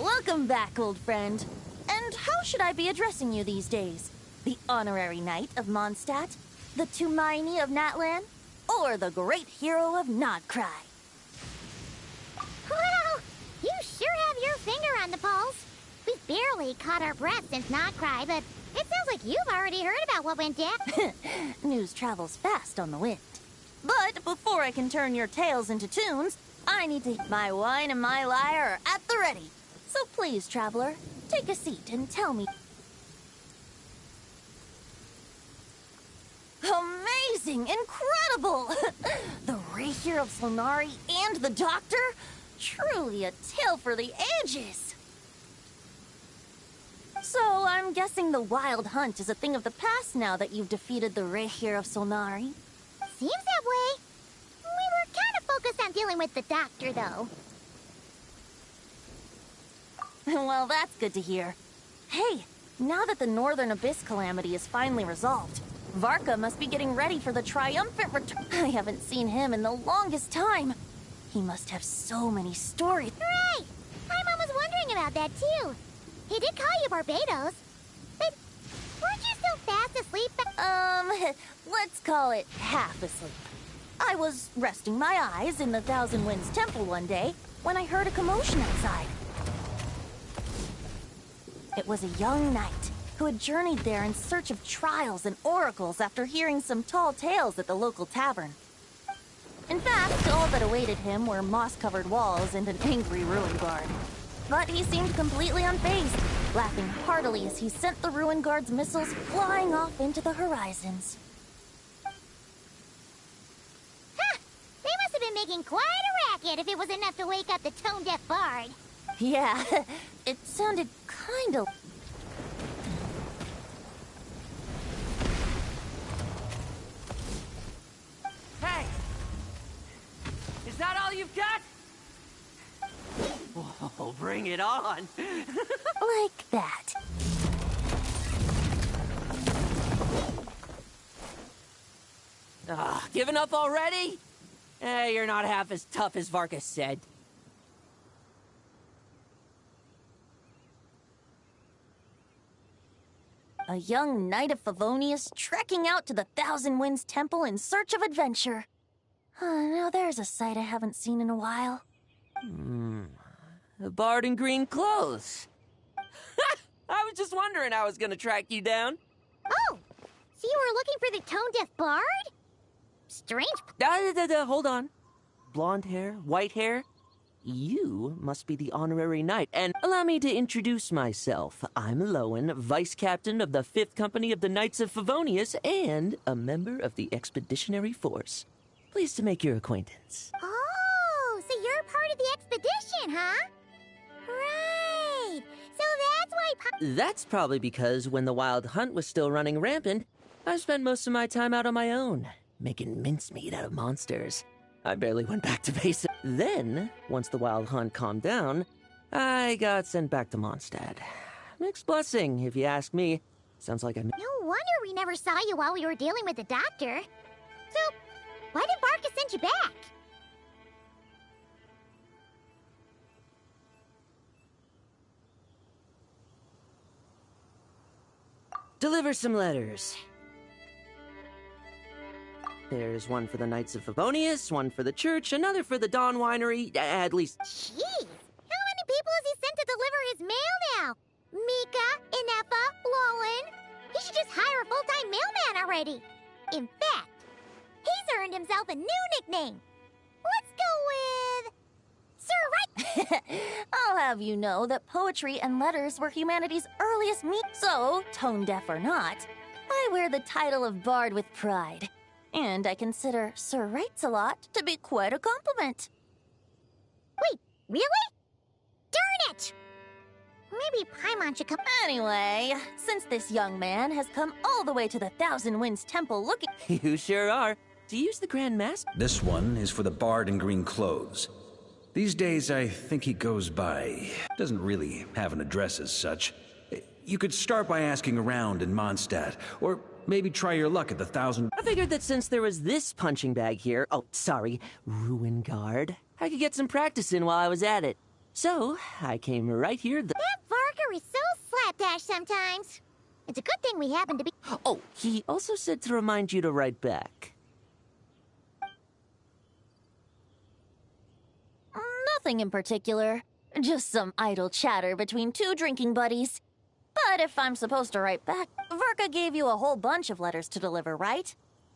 Welcome back, old friend. And how should I be addressing you these days? The honorary knight of Mondstadt? The Tumaini of Natlan? Or the great hero of Nodcry? Wow! You sure have your finger on the pulse. We've barely caught our breath since Nodcry, but it sounds like you've already heard about what went down. News travels fast on the wind. But before I can turn your tales into tunes, I need to... My wine and my lyre are at the ready. So please, traveler, take a seat and tell me. Amazing! Incredible! The Retour of Solnari and the Doctor? Truly a tale for the ages! So, I'm guessing the Wild Hunt is a thing of the past now that you've defeated the Retour of Solnari? Seems that way. We were kind of focused on dealing with the Doctor, though. Well, that's good to hear. Hey, now that the Northern Abyss calamity is finally resolved, Varka must be getting ready for the triumphant return. I haven't seen him in the longest time. He must have so many stories. Right! My mom was wondering about that, too. He did call you Barbados. But weren't you still fast asleep? Let's call it half asleep. I was resting my eyes in the Thousand Winds Temple one day when I heard a commotion outside. It was a young knight who had journeyed there in search of trials and oracles after hearing some tall tales at the local tavern. In fact, all that awaited him were moss-covered walls and an angry ruin guard. But he seemed completely unfazed, laughing heartily as he sent the ruin guard's missiles flying off into the horizons. Huh! They must have been making quite a racket if it was enough to wake up the tone-deaf bard. Yeah, it sounded kind of... Hey! Is that all you've got? Whoa, bring it on! like that. Giving up already? You're not half as tough as Varka said. A young knight of Favonius trekking out to the Thousand Winds Temple in search of adventure. Now there's a sight I haven't seen in a while. A bard in green clothes. I was just wondering how I was gonna track you down. Oh! So you were looking for the tone-deaf bard? Strange. Hold on. Blonde hair, white hair. You must be the honorary knight, and allow me to introduce myself. I'm Lowen, vice captain of the 5th Company of the Knights of Favonius, and a member of the Expeditionary Force. Pleased to make your acquaintance. Oh, so you're part of the expedition, huh? Right. So that's why... That's probably because when the Wild Hunt was still running rampant, I spent most of my time out on my own, making mincemeat out of monsters. I barely went back to base. Then, once the Wild Hunt calmed down, I got sent back to Mondstadt. Mixed blessing, if you ask me. Sounds like I... No wonder we never saw you while we were dealing with the Doctor. So, why did Varka send you back? Deliver some letters. There's one for the Knights of Favonius, one for the church, another for the Dawn Winery, at least... Jeez! How many people has he sent to deliver his mail now? Mika, Inefa, Lowen. He should just hire a full-time mailman already. In fact, he's earned himself a new nickname. Let's go with... Sir Right... I'll have you know that poetry and letters were humanity's earliest So, tone-deaf or not, I wear the title of Bard with pride. And I consider Sir Writes-a-lot to be quite a compliment. Wait, really? Darn it! Maybe Paimon should come. Anyway, since this young man has come all the way to the Thousand Winds Temple looking... You sure are. To use the Grand Master. This one is for the bard in green clothes. These days, I think he goes by... doesn't really have an address as such. You could start by asking around in Mondstadt, or maybe try your luck at the Thousand... I figured that since there was this punching bag here, Ruin Guard, I could get some practice in while I was at it. So, I came right here. That Varker is so slapdash sometimes. It's a good thing we happen to be... Oh, he also said to remind you to write back. Nothing in particular. Just some idle chatter between two drinking buddies. But if I'm supposed to write back, Varka gave you a whole bunch of letters to deliver, right?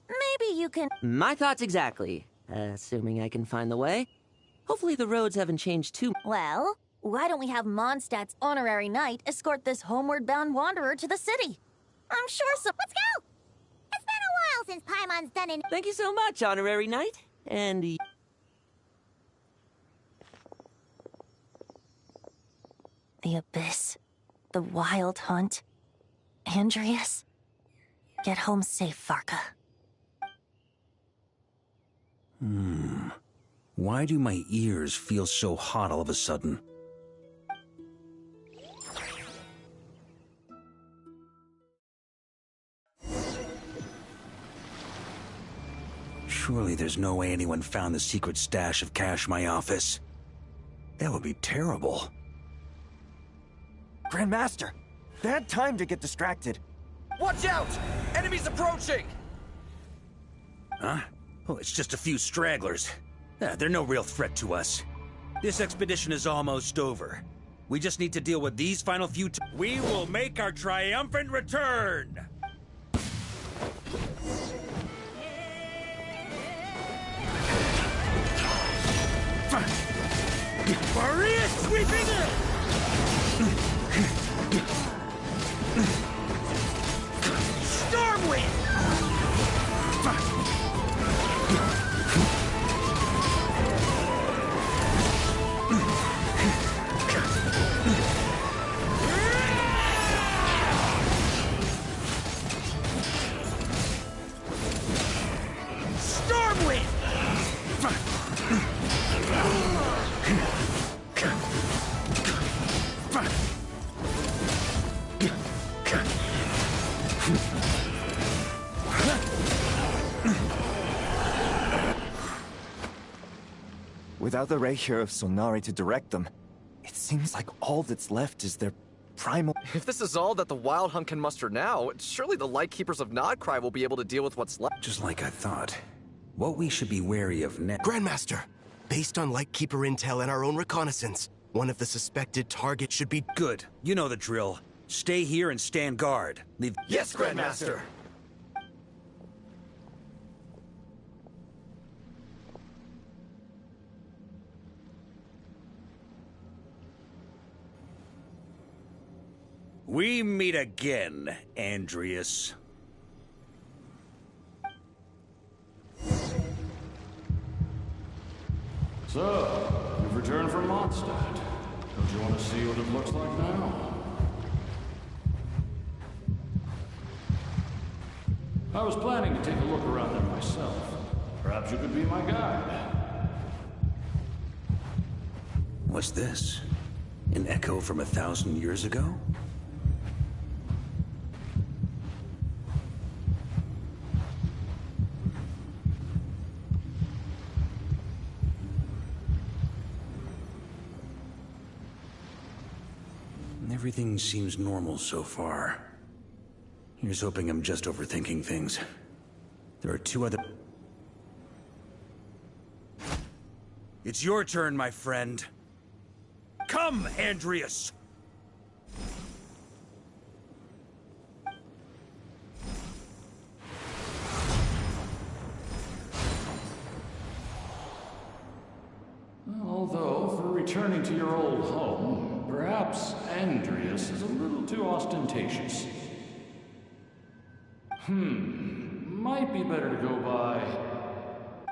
Maybe you can... My thoughts exactly. Assuming I can find the way. Hopefully the roads haven't changed too much. Well, why don't we have Mondstadt's honorary knight escort this homeward-bound wanderer to the city? I'm sure some... Let's go! It's been a while since Paimon's done an... Thank you so much, honorary knight. And... The Abyss. The Wild Hunt. Andreas. Get home safe, Varka. Why do my ears feel so hot all of a sudden? Surely there's no way anyone found the secret stash of cash in my office. That would be terrible. Grandmaster, bad time to get distracted. Watch out! Enemies approaching! Huh? Oh, it's just a few stragglers. They're no real threat to us. This expedition is almost over. We just need to deal with these final few... We will make our triumphant return! Maria sweeping it! Stormwind! Without the Rapier of Sonari to direct them, it seems like all that's left is their primal... If this is all that the Wild Hunt can muster now, surely the Lightkeepers of Nodcry will be able to deal with what's left. Just like I thought. What we should be wary of now... Grandmaster, based on Lightkeeper intel and our own reconnaissance, one of the suspected targets should be... Good. You know the drill. Stay here and stand guard. Leave... Yes, Grandmaster! We meet again, Andreas. So, you've returned from Mondstadt. Don't you want to see what it looks like now? I was planning to take a look around there myself. Perhaps you could be my guide. What's this? An echo from 1,000 years ago? Everything seems normal so far. Here's hoping I'm just overthinking things. There are two other... It's your turn, my friend. Come, Andreas! Although, for returning to your old home, perhaps Andreas is a little too ostentatious. Might be better to go by...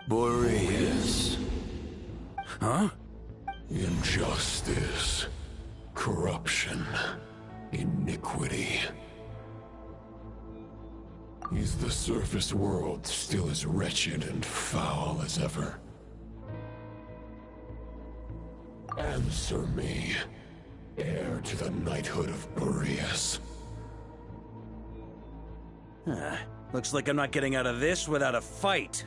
Boreas. Huh? Injustice. corruption, iniquity. Is the surface world still as wretched and foul as ever? Answer me, heir to the knighthood of Boreas. Looks like I'm not getting out of this without a fight.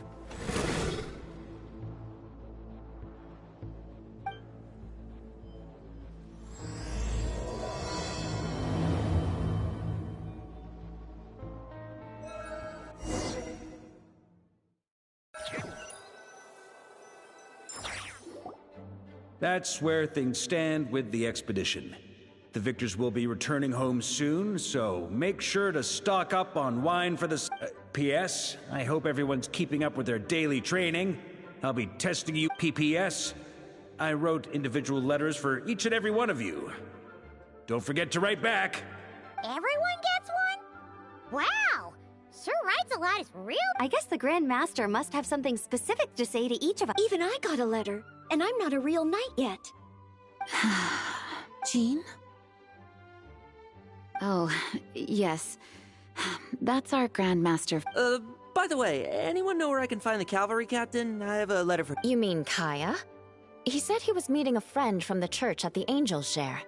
That's where things stand with the expedition. The victors will be returning home soon, so make sure to stock up on wine for the... P.S. I hope everyone's keeping up with their daily training. I'll be testing you. P.P.S. I wrote individual letters for each and every one of you. Don't forget to write back. Everyone gets one? Wow! Sure writes a lot is real. I guess the Grand Master must have something specific to say to each of us. Even I got a letter, and I'm not a real knight yet. Jean? Oh, yes. That's our Grand Master. By the way, anyone know where I can find the cavalry captain? I have a letter for... You mean Kaya? He said he was meeting a friend from the church at the Angel Share.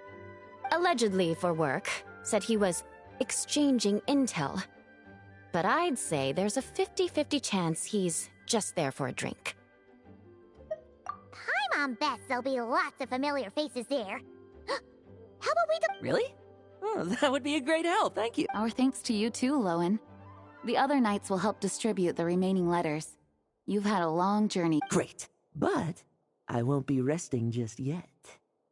Allegedly for work. Said he was exchanging intel. But I'd say there's a 50-50 chance he's just there for a drink. Hi, Mom Beth. There'll be lots of familiar faces there. How about we do... Really? Oh, that would be a great help, thank you. Our thanks to you too, Lowen. The other knights will help distribute the remaining letters. You've had a long journey. Great, but I won't be resting just yet.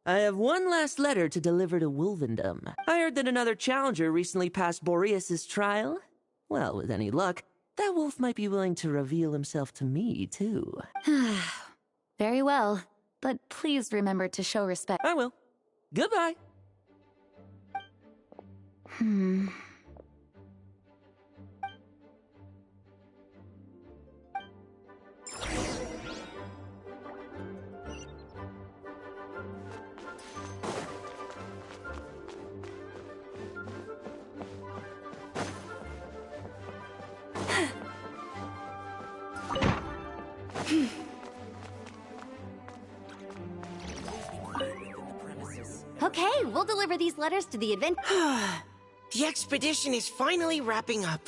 I have one last letter to deliver to Wolvendom. I heard that another challenger recently passed Boreas' trial. Well, with any luck, that wolf might be willing to reveal himself to me, too. Very well, but please remember to show respect. I will. Goodbye. Okay, we'll deliver these letters to the event. The expedition is finally wrapping up.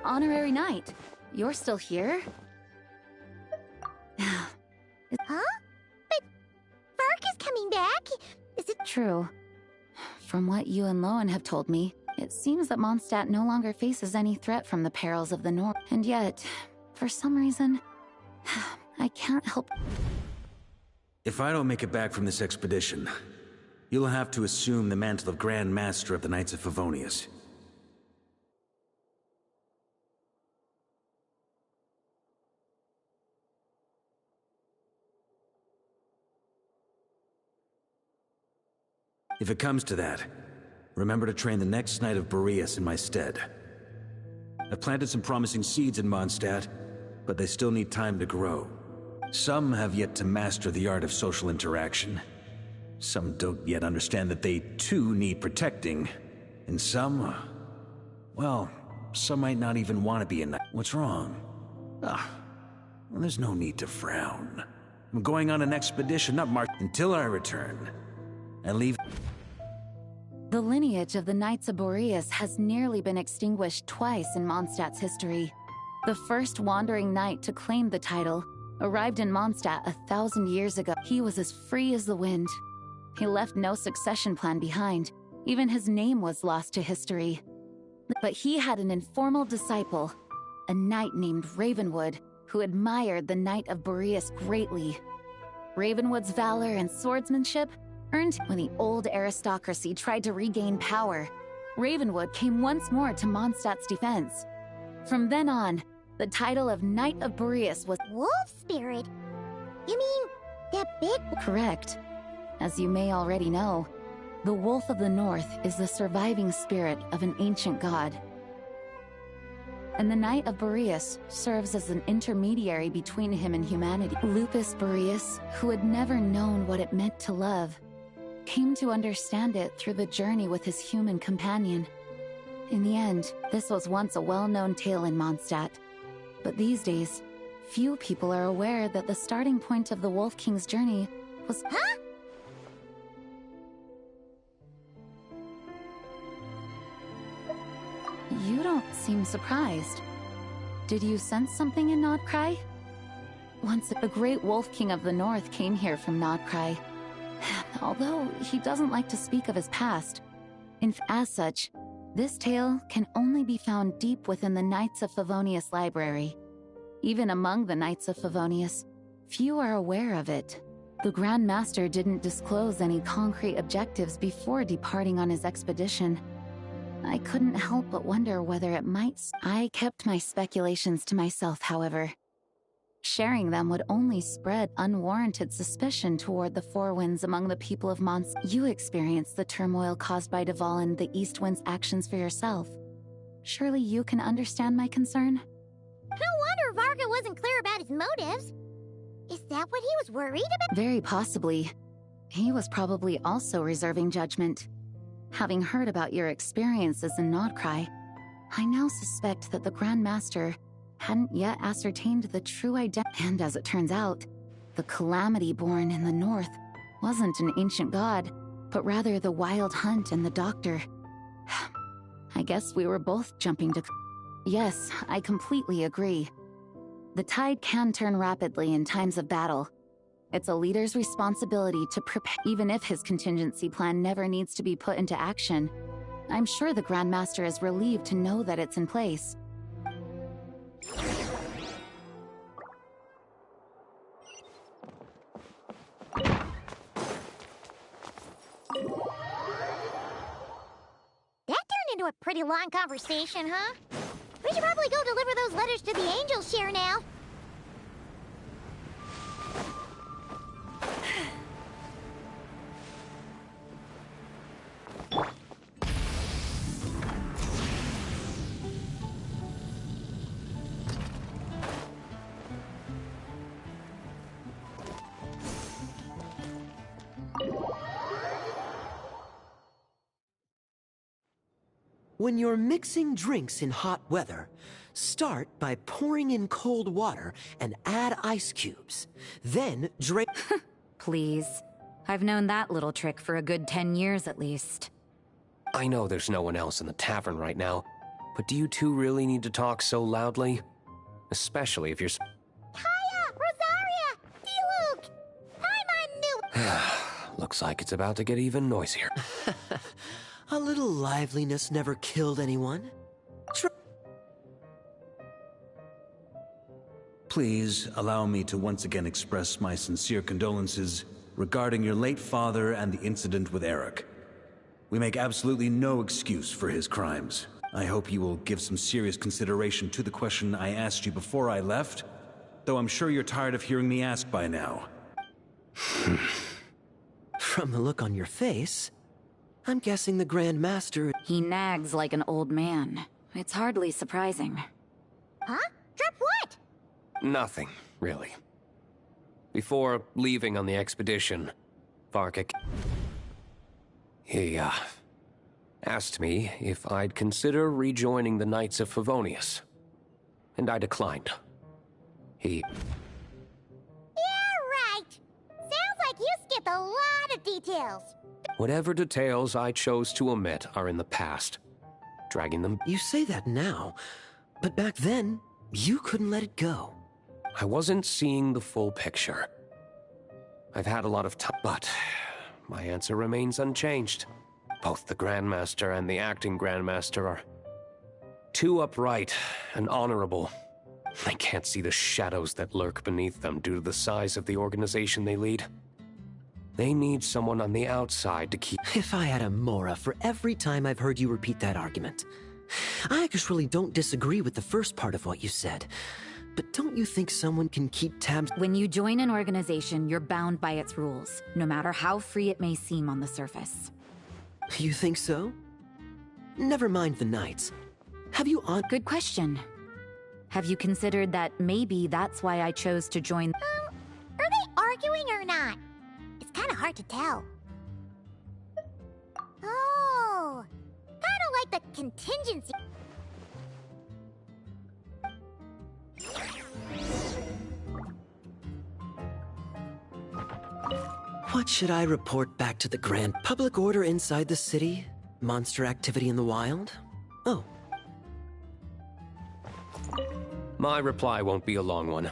Honorary Knight, you're still here? Huh? But Fark is coming back. Is it true? From what you and Lowen have told me, it seems that Mondstadt no longer faces any threat from the perils of the North. And yet, for some reason, I can't help... If I don't make it back from this expedition, you'll have to assume the mantle of Grand Master of the Knights of Favonius. If it comes to that, remember to train the next Knight of Boreas in my stead. I've planted some promising seeds in Mondstadt, but they still need time to grow. Some have yet to master the art of social interaction. Some don't yet understand that they too need protecting. And some, well, some might not even want to be a knight. What's wrong? Well, there's no need to frown. I'm going on an expedition, not march, until I return. And leave... The lineage of the Knights of Boreas has nearly been extinguished twice in Mondstadt's history. The first wandering knight to claim the title arrived in Mondstadt 1,000 years ago. He was as free as the wind. He left no succession plan behind. Even his name was lost to history. But he had an informal disciple, a knight named Ravenwood, who admired the Knight of Boreas greatly. Ravenwood's valor and swordsmanship earned when the old aristocracy tried to regain power. Ravenwood came once more to Mondstadt's defense. From then on, the title of Knight of Boreas was... Wolf Spirit? You mean, that big... Correct. As you may already know, the Wolf of the North is the surviving spirit of an ancient god. And the Knight of Boreas serves as an intermediary between him and humanity. Lupus Boreas, who had never known what it meant to love, came to understand it through the journey with his human companion. In the end, this was once a well-known tale in Mondstadt. But these days, few people are aware that the starting point of the Wolf King's journey was... Huh? You don't seem surprised. Did you sense something in Nodcry? Once the great Wolf King of the North came here from Nodcry. Although he doesn't like to speak of his past. As such, this tale can only be found deep within the Knights of Favonius library. Even among the Knights of Favonius, few are aware of it. The Grand Master didn't disclose any concrete objectives before departing on his expedition. I couldn't help but wonder whether it might... I kept my speculations to myself, however. Sharing them would only spread unwarranted suspicion toward the Four Winds among the people of Mons. You experienced the turmoil caused by Duvall and the East Wind's actions for yourself. Surely you can understand my concern? No wonder Varga wasn't clear about his motives. Is that what he was worried about? Very possibly. He was probably also reserving judgment. Having heard about your experiences in Nodcry, I now suspect that the Grand Master hadn't yet ascertained the true identity. And as it turns out, the calamity born in the north wasn't an ancient god, but rather the Wild Hunt and the Doctor. I guess we were both jumping to... Yes, I completely agree. The tide can turn rapidly in times of battle. It's a leader's responsibility to prepare, even if his contingency plan never needs to be put into action. I'm sure the Grand Master is relieved to know that it's in place. That turned into a pretty long conversation, huh? We should probably go deliver those letters to the Angels share now. When you're mixing drinks in hot weather, start by pouring in cold water and add ice cubes. Then drink... Please. I've known that little trick for a good 10 years at least. I know there's no one else in the tavern right now, but do you two really need to talk so loudly? Especially if you're... Hiya! Rosaria! Diluc! I'm on new... Looks like it's about to get even noisier. A little liveliness never killed anyone. Please allow me to once again express my sincere condolences regarding your late father and the incident with Eric. We make absolutely no excuse for his crimes. I hope you will give some serious consideration to the question I asked you before I left, though I'm sure you're tired of hearing me ask by now. From the look on your face, I'm guessing the Grand Master... He nags like an old man. It's hardly surprising. Huh? Drip what? Nothing, really. Before leaving on the expedition, Varga... He, asked me if I'd consider rejoining the Knights of Favonius. And I declined. He... Yeah, right. Sounds like you skipped a lot of details. Whatever details I chose to omit are in the past. Dragging them... You say that now, but back then, you couldn't let it go. I wasn't seeing the full picture. I've had a lot of time, but my answer remains unchanged. Both the Grandmaster and the acting Grandmaster are too upright and honorable. I can't see the shadows that lurk beneath them due to the size of the organization they lead. They need someone on the outside to keep... If I had a Mora for every time I've heard you repeat that argument. I actually don't disagree with the first part of what you said. But don't you think someone can keep tabs? When you join an organization, you're bound by its rules, no matter how free it may seem on the surface. You think so? Never mind the knights. Have you on- Good question. Have you considered that maybe that's why I chose to join? Are they arguing or not? It's kind of hard to tell. Oh, kind of like the contingency. What should I report back to the Grand? Public order inside the city? Monster activity in the wild? Oh. My reply won't be a long one.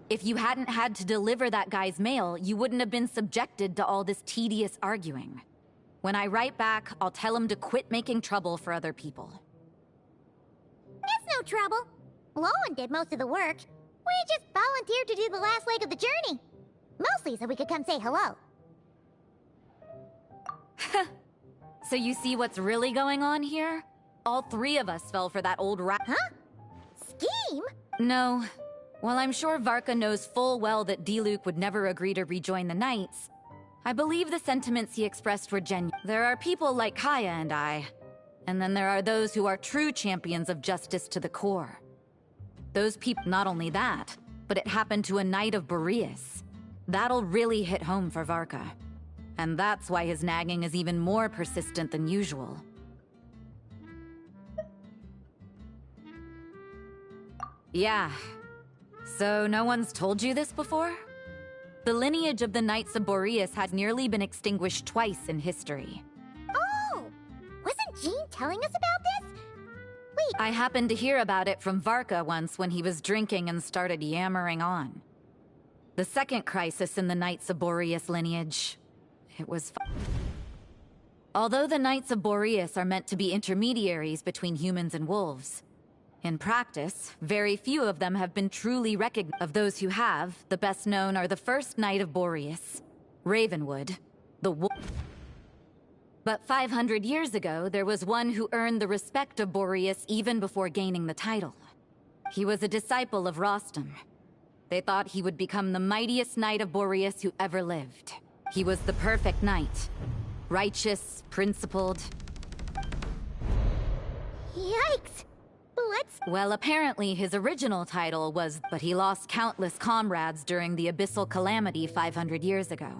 If you hadn't had to deliver that guy's mail, you wouldn't have been subjected to all this tedious arguing. When I write back, I'll tell him to quit making trouble for other people. It's no trouble. Lowen did most of the work. We just volunteered to do the last leg of the journey. Mostly so we could come say hello. So you see what's really going on here? All three of us fell for that old rat. Huh? Scheme? No. While I'm sure Varka knows full well that Diluc would never agree to rejoin the Knights, I believe the sentiments he expressed were genuine. There are people like Kaya and I, and then there are those who are true champions of justice to the core. Those people, not only that, but it happened to a Knight of Boreas. That'll really hit home for Varka. And that's why his nagging is even more persistent than usual. Yeah. So no one's told you this before? The lineage of the Knights of Boreas had nearly been extinguished twice in history. Oh! Wasn't Jean telling us about this? Wait... I happened to hear about it from Varka once when he was drinking and started yammering on. The second crisis in the Knights of Boreas lineage. It was... Although the Knights of Boreas are meant to be intermediaries between humans and wolves, in practice, very few of them have been truly recognized. Of those who have, the best known are the first Knight of Boreas, Ravenwood, the wolf. But 500 years ago, there was one who earned the respect of Boreas even before gaining the title. He was a disciple of Rostam. They thought he would become the mightiest Knight of Boreas who ever lived. He was the perfect knight. Righteous, principled. Yikes! Well, apparently his original title was, but he lost countless comrades during the Abyssal Calamity 500 years ago.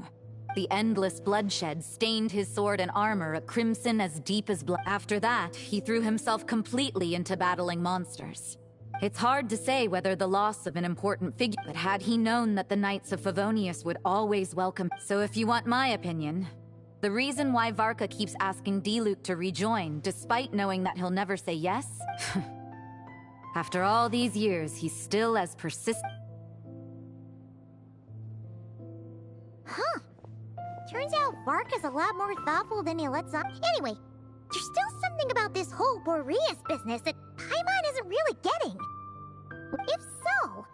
The endless bloodshed stained his sword and armor a crimson as deep as blood. After that, he threw himself completely into battling monsters. It's hard to say whether the loss of an important figure, but had he known that the Knights of Favonius would always welcome. So if you want my opinion, the reason why Varka keeps asking Diluc to rejoin, despite knowing that he'll never say yes? After all these years, he's still as persistent. Huh. Turns out Varka's a lot more thoughtful than he lets on. Anyway, there's still something about this whole Boreas business that Paimon isn't really getting. If so,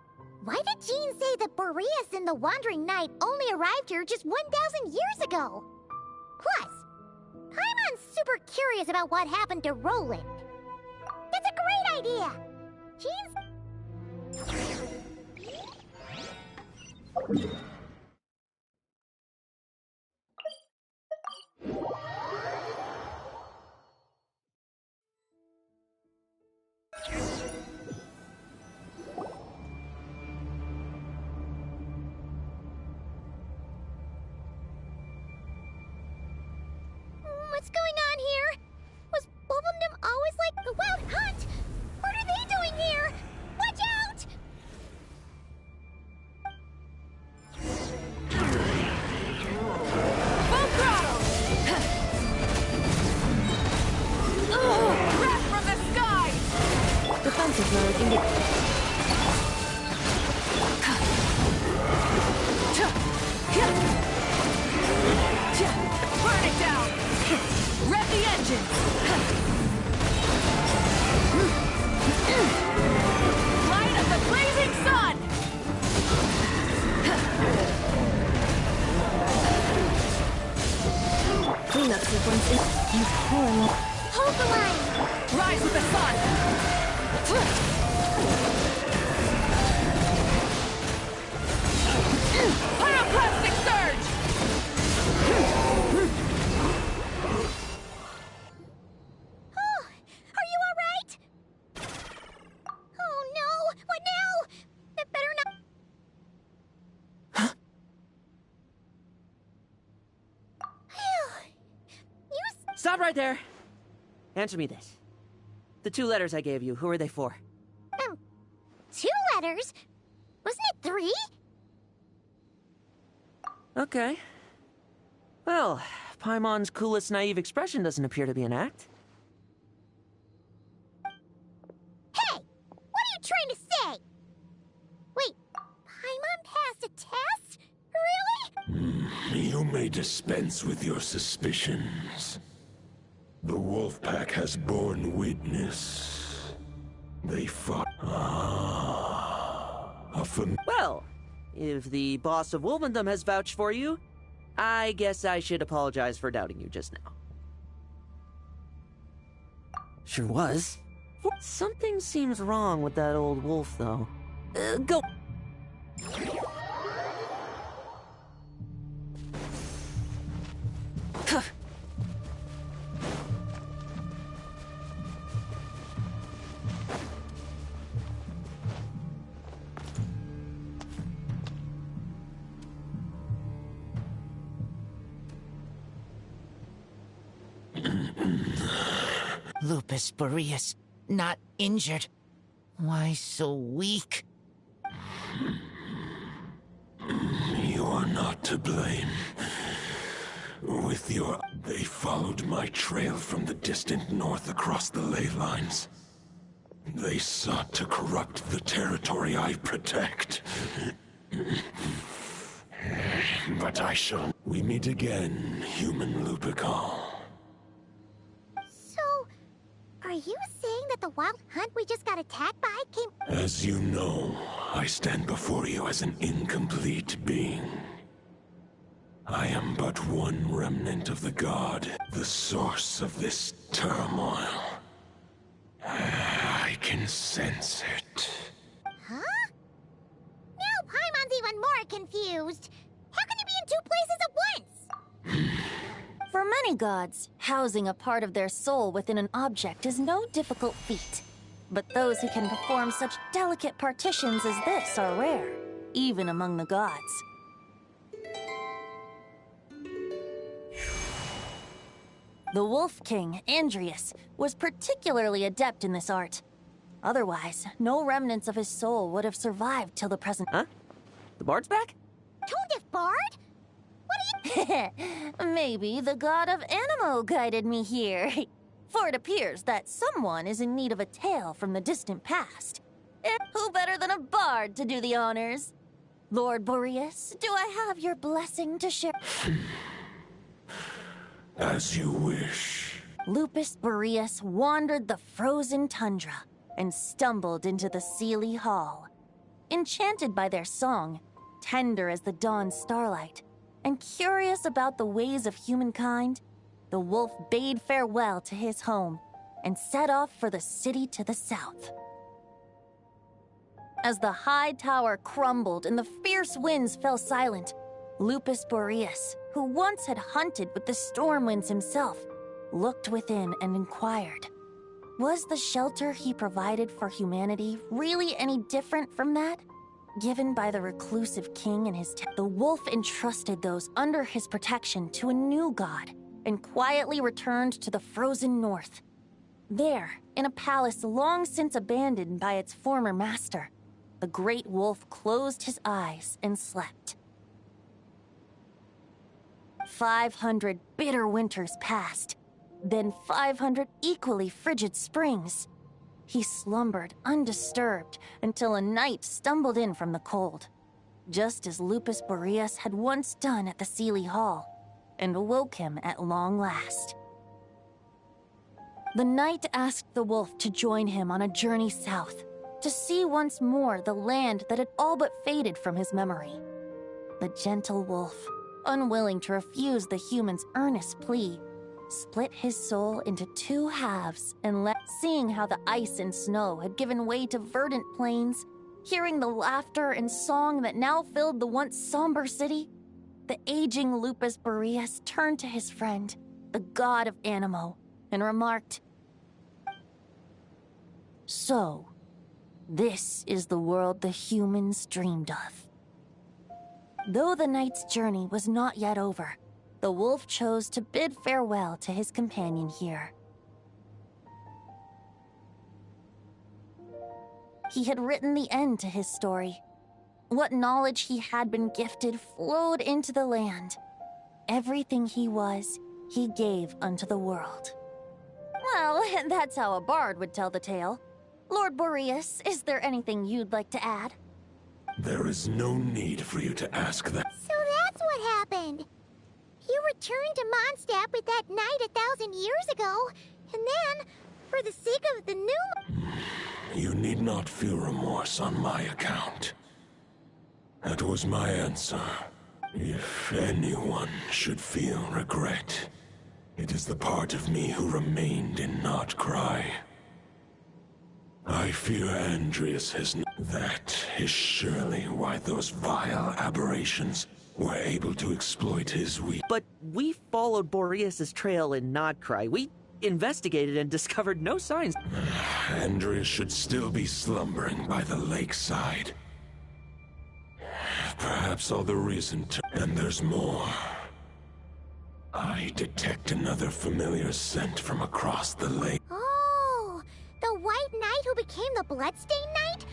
why did Jean say that Boreas and the Wandering Knight only arrived here just 1,000 years ago? Plus, Paimon's super curious about what happened to Roland. That's a great idea! Jean's... What's going on here? Was Bulbumdum always like the Wild Hunt? What are they doing here? Watch out! Full throttle! Wrath from the sky! Defensive mode indicated. Burn it down! Rev the engine! Stop right there! Answer me this. The 2 letters I gave you, who are they for? 2 letters? Wasn't it 3? Okay. Well, Paimon's coolest naive expression doesn't appear to be an act. Hey! What are you trying to say? Wait, Paimon passed a test? Really? You may dispense with your suspicions. The Wolfpack has borne witness. They fought. Well, if the boss of Wolvendom has vouched for you, I guess I should apologize for doubting you just now. Sure was. Something seems wrong with that old wolf, though. Go! Lupus Boreas, not injured. Why so weak? You are not to blame. They followed my trail from the distant north across the ley lines. They sought to corrupt the territory I protect. But I shall. We meet again, human Lupical. So, are you saying that the wild hunt we just got attacked by came— As you know, I stand before you as an incomplete being. I am but one remnant of the god, the source of this turmoil. I can sense it. Huh? Now Paimon's even more confused. How can you be in 2 places at once? For many gods, housing a part of their soul within an object is no difficult feat. But those who can perform such delicate partitions as this are rare, even among the gods. The Wolf King, Andrius, was particularly adept in this art. Otherwise, no remnants of his soul would have survived till the present— Huh? The bard's back? Tone-deaf bard? What are you— Maybe the god of Animo guided me here. For it appears that someone is in need of a tale from the distant past. And who better than a bard to do the honors? Lord Boreas, do I have your blessing to share? As you wish. Lupus Boreas wandered the frozen tundra and stumbled into the Celui Hall. Enchanted by their song, tender as the dawn's starlight, and curious about the ways of humankind, the wolf bade farewell to his home and set off for the city to the south. As the high tower crumbled and the fierce winds fell silent, Lupus Boreas, who once had hunted with the storm winds himself, looked within and inquired, was the shelter he provided for humanity really any different from that given by the reclusive king and his the wolf entrusted those under his protection to a new god and quietly returned to the frozen north. There, in a palace long since abandoned by its former master, the great wolf closed his eyes and slept. 500 bitter winters passed, then 500 equally frigid springs. He slumbered undisturbed until a night stumbled in from the cold, just as Lupus Boreas had once done at the Celui Hall, and awoke him at long last. The night asked the wolf to join him on a journey south, to see once more the land that had all but faded from his memory. The gentle wolf, unwilling to refuse the human's earnest plea, split his soul into 2 halves and seeing how the ice and snow had given way to verdant plains, hearing the laughter and song that now filled the once somber city, the aging Lupus Boreas turned to his friend, the god of Animo, and remarked, "So, this is the world the humans dreamed of." Though the night's journey was not yet over, the wolf chose to bid farewell to his companion here. He had written the end to his story. What knowledge he had been gifted flowed into the land. Everything he was, he gave unto the world. Well, that's how a bard would tell the tale. Lord Boreas, is there anything you'd like to add? There is no need for you to ask that. So that's what happened. You returned to Mondstadt with that knight 1,000 years ago, and then, for the sake of the new... You need not feel remorse on my account. That was my answer. If anyone should feel regret, it is the part of me who remained in Notcry. I fear Andreas has that is surely why those vile aberrations were able to exploit his weak. But we followed Boreas' trail in Notcry. We investigated and discovered no signs. Andreas should still be slumbering by the lakeside. Perhaps all the reason to... And there's more. I detect another familiar scent from across the lake. Oh, the White Knight who became the Bloodstained Knight?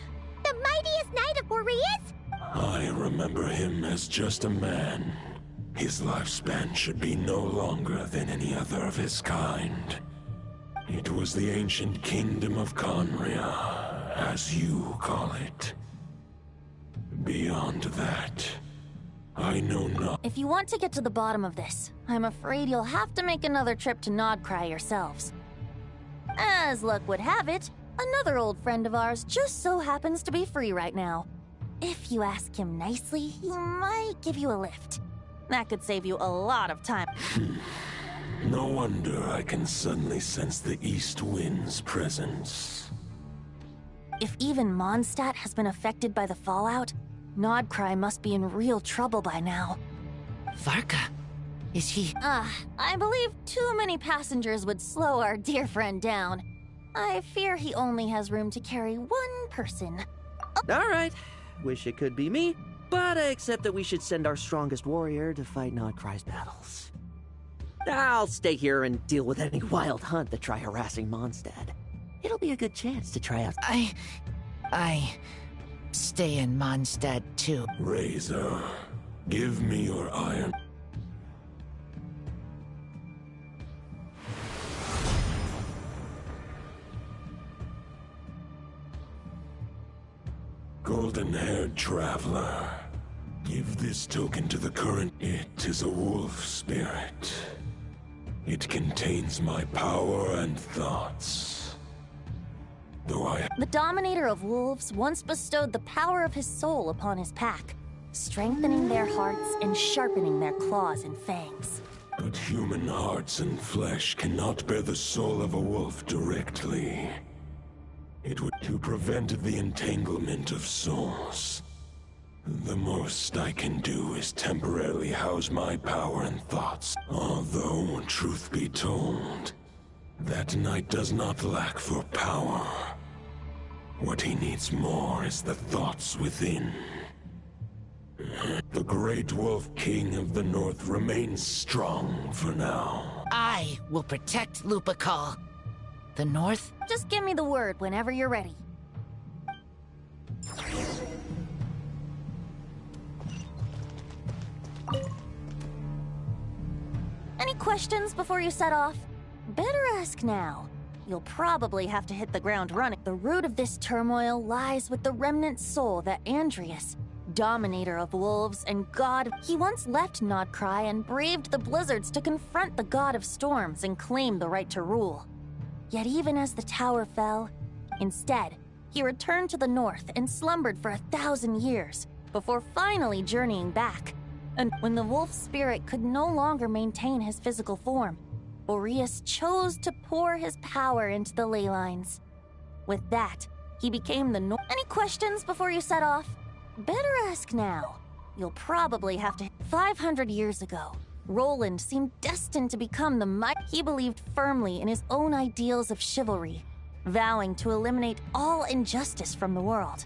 The mightiest knight of Boreas? I remember him as just a man. His lifespan should be no longer than any other of his kind. It was the ancient kingdom of Conria, as you call it. Beyond that, I know not. If you want to get to the bottom of this, I'm afraid you'll have to make another trip to Nodcry yourselves. As luck would have it, another old friend of ours just so happens to be free right now. If you ask him nicely, he might give you a lift. That could save you a lot of time. No wonder I can suddenly sense the east wind's presence. If even Mondstadt has been affected by the fallout, Nodcry must be in real trouble by now. Varka, is he... I believe too many passengers would slow our dear friend down. I fear he only has room to carry one person. All right. Wish it could be me, but I accept that we should send our strongest warrior to fight Nodcry's battles. I'll stay here and deal with any wild hunt that try harassing Mondstadt. It'll be a good chance to try out... I stay in Mondstadt too. Razor, give me your iron. Golden-haired traveler, give this token to the current. It is a wolf spirit. It contains my power and thoughts. The Dominator of Wolves once bestowed the power of his soul upon his pack, strengthening their hearts and sharpening their claws and fangs. But human hearts and flesh cannot bear the soul of a wolf directly. It would to prevent the entanglement of souls. The most I can do is temporarily house my power and thoughts. Although, truth be told, that knight does not lack for power. What he needs more is the thoughts within. The Great Wolf King of the North remains strong for now. I will protect Lupakal. The North? Just give me the word whenever you're ready. Any questions before you set off? Better ask now. You'll probably have to hit the ground running. The root of this turmoil lies with the remnant soul that Andreas, Dominator of Wolves and God... He once left Nodcry and braved the blizzards to confront the God of Storms and claim the right to rule. Yet even as the tower fell, instead, he returned to the north and slumbered for 1,000 years, before finally journeying back. And when the wolf spirit could no longer maintain his physical form, Boreas chose to pour his power into the ley lines. With that, he became the Any questions before you set off? Better ask now. You'll probably have to... 500 years ago, Roland seemed destined to become the might. He believed firmly in his own ideals of chivalry, vowing to eliminate all injustice from the world.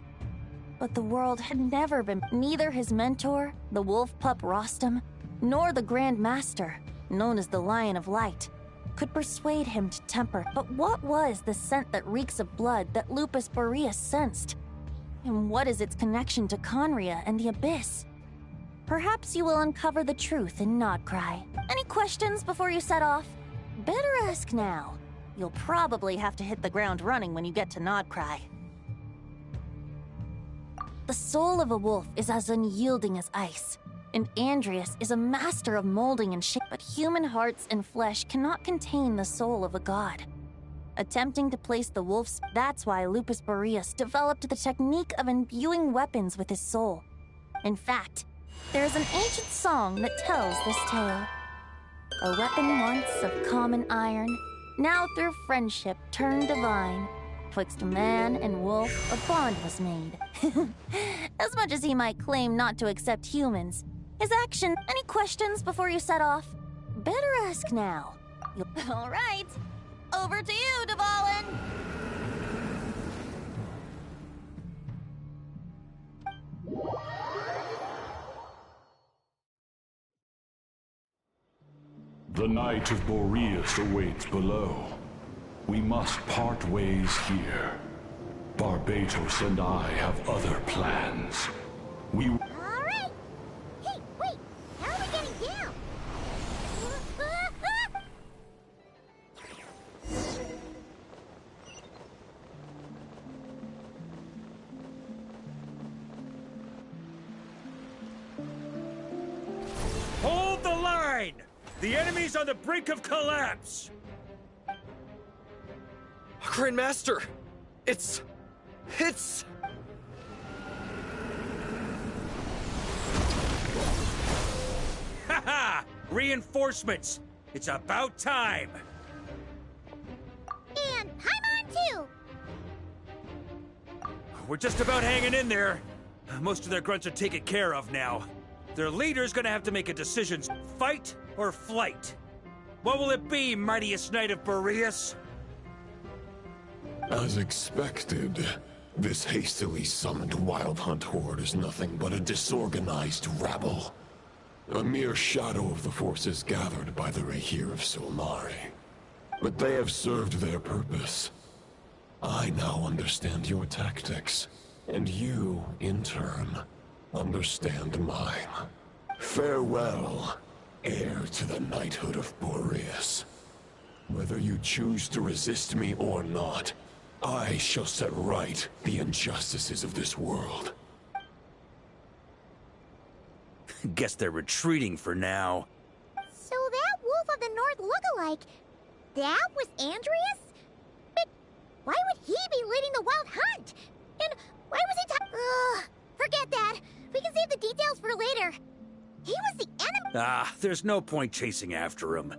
But the world had never been... Neither his mentor, the wolf pup Rostam, nor the Grand Master, known as the Lion of Light, could persuade him to temper. But what was the scent that reeks of blood that Lupus Boreas sensed? And what is its connection to Conria and the Abyss? Perhaps you will uncover the truth in Nodcry. Any questions before you set off? Better ask now. You'll probably have to hit the ground running when you get to Nodcry. The soul of a wolf is as unyielding as ice, and Andrias is a master of molding and shape. But human hearts and flesh cannot contain the soul of a god. Attempting to place the wolf's... That's why Lupus Boreas developed the technique of imbuing weapons with his soul. In fact, there is an ancient song that tells this tale. A weapon once of common iron, now through friendship turned divine. Twixt man and wolf, a bond was made. As much as he might claim not to accept humans, his action... Any questions before you set off? Better ask now. All right, over to you, Dvalin! The Knight of Boreas awaits below. We must part ways here. Barbatos and I have other plans. We... Alright! Hey, wait! How are we getting down? Hold the line! The enemy's on the brink of collapse! Grandmaster! It's... Haha! Reinforcements! It's about time! And I'm on too! We're just about hanging in there. Most of their grunts are taken care of now. Their leader's gonna have to make a decision. Fight or flight? What will it be, mightiest Knight of Boreas? As expected, this hastily summoned Wild Hunt horde is nothing but a disorganized rabble. A mere shadow of the forces gathered by the Rehir of Solnari. But they have served their purpose. I now understand your tactics, and you, in turn, understand mine. Farewell, heir to the knighthood of Boreas. Whether you choose to resist me or not, I shall set right the injustices of this world. Guess they're retreating for now. So that Wolf of the North look-alike, that was Andrias? But why would he be leading the Wild Hunt? And why was he forget that. We can save the details for later. He was the enemy. There's no point chasing after him.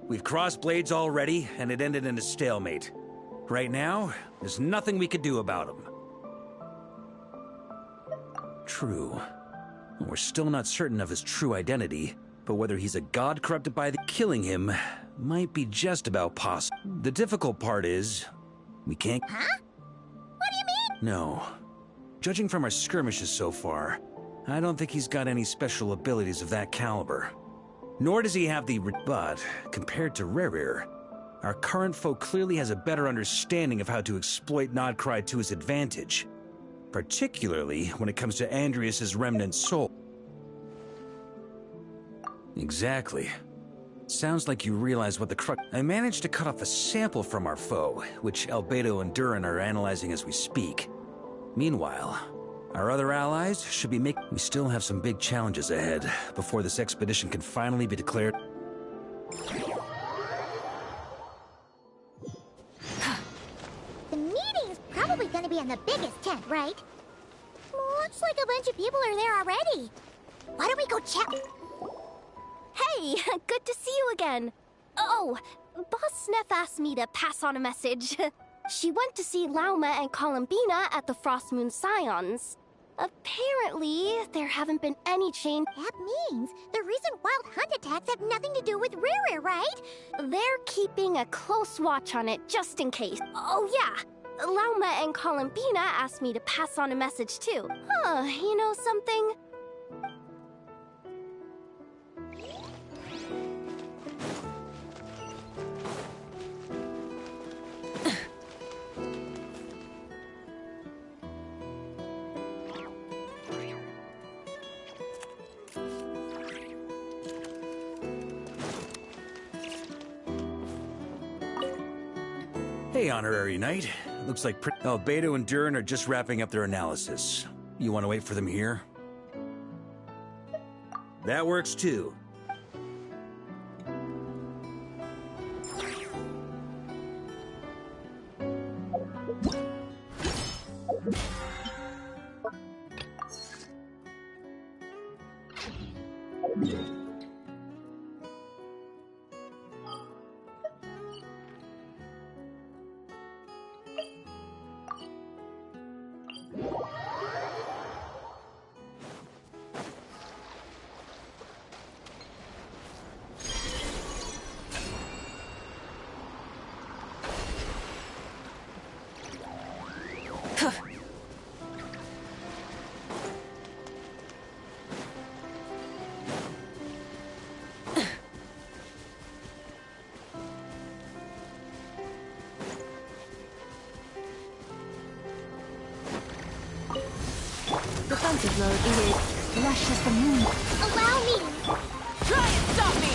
We've crossed blades already, and it ended in a stalemate. Right now, there's nothing we could do about him. True. We're still not certain of his true identity, but whether he's a god corrupted by the... Killing him might be just about possible. The difficult part is, we can't... Huh? What do you mean? No. Judging from our skirmishes so far, I don't think he's got any special abilities of that caliber. Nor does he have the... But, compared to Rerir, our current foe clearly has a better understanding of how to exploit Nodcry to his advantage. Particularly when it comes to Andrias' remnant soul. Exactly. Sounds like you realize what the crux... I managed to cut off a sample from our foe, which Albedo and Durin are analyzing as we speak. Meanwhile, our other allies should be making... We still have some big challenges ahead before this expedition can finally be declared... The meeting's probably gonna be in the biggest tent, right? Looks like a bunch of people are there already. Why don't we go check? Hey, good to see you again. Oh, Boss Sneff asked me to pass on a message. She went to see Lauma and Columbina at the Frostmoon Scions. Apparently, there haven't been any change. That means the recent Wild Hunt attacks have nothing to do with Rerir, right? They're keeping a close watch on it, just in case. Oh yeah, Lauma and Columbina asked me to pass on a message too. Huh, you know something? Hey, Honorary Knight. Looks like Beto and Durin are just wrapping up their analysis. You want to wait for them here? That works too. Defensive mode is lush as the moon. Allow me! Try and stop me!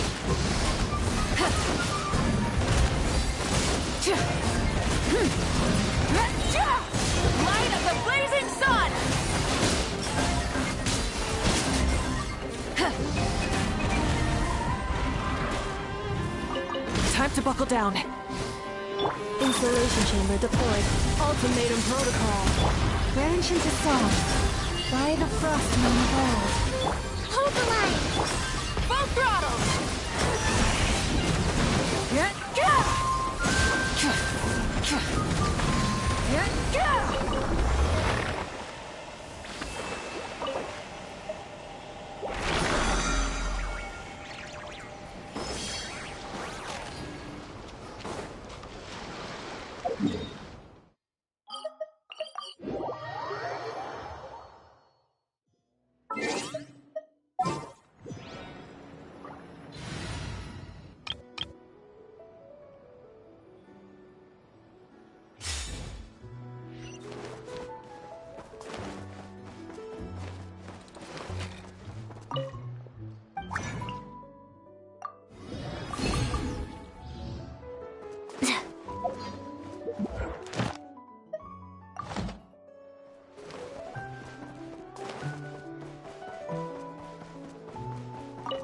Light of the blazing sun! Time to buckle down. Installation chamber deployed. Ultimatum protocol. Branch into song. By the frost moon falls. Hold the line! Full throttle!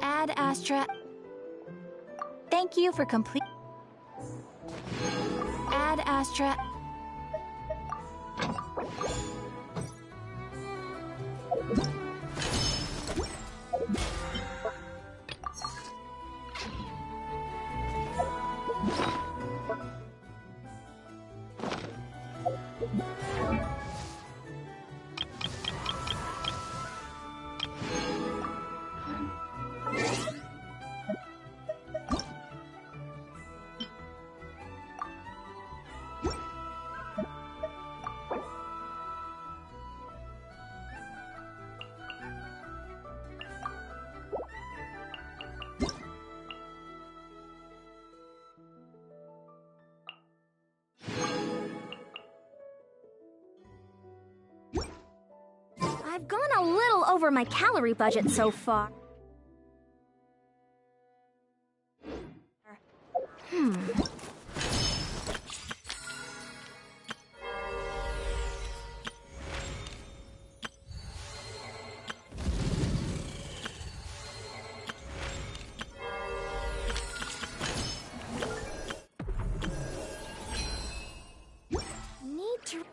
Ad Astra. Thank you for complete. Ad Astra. I've gone a little over my calorie budget so far. Need to...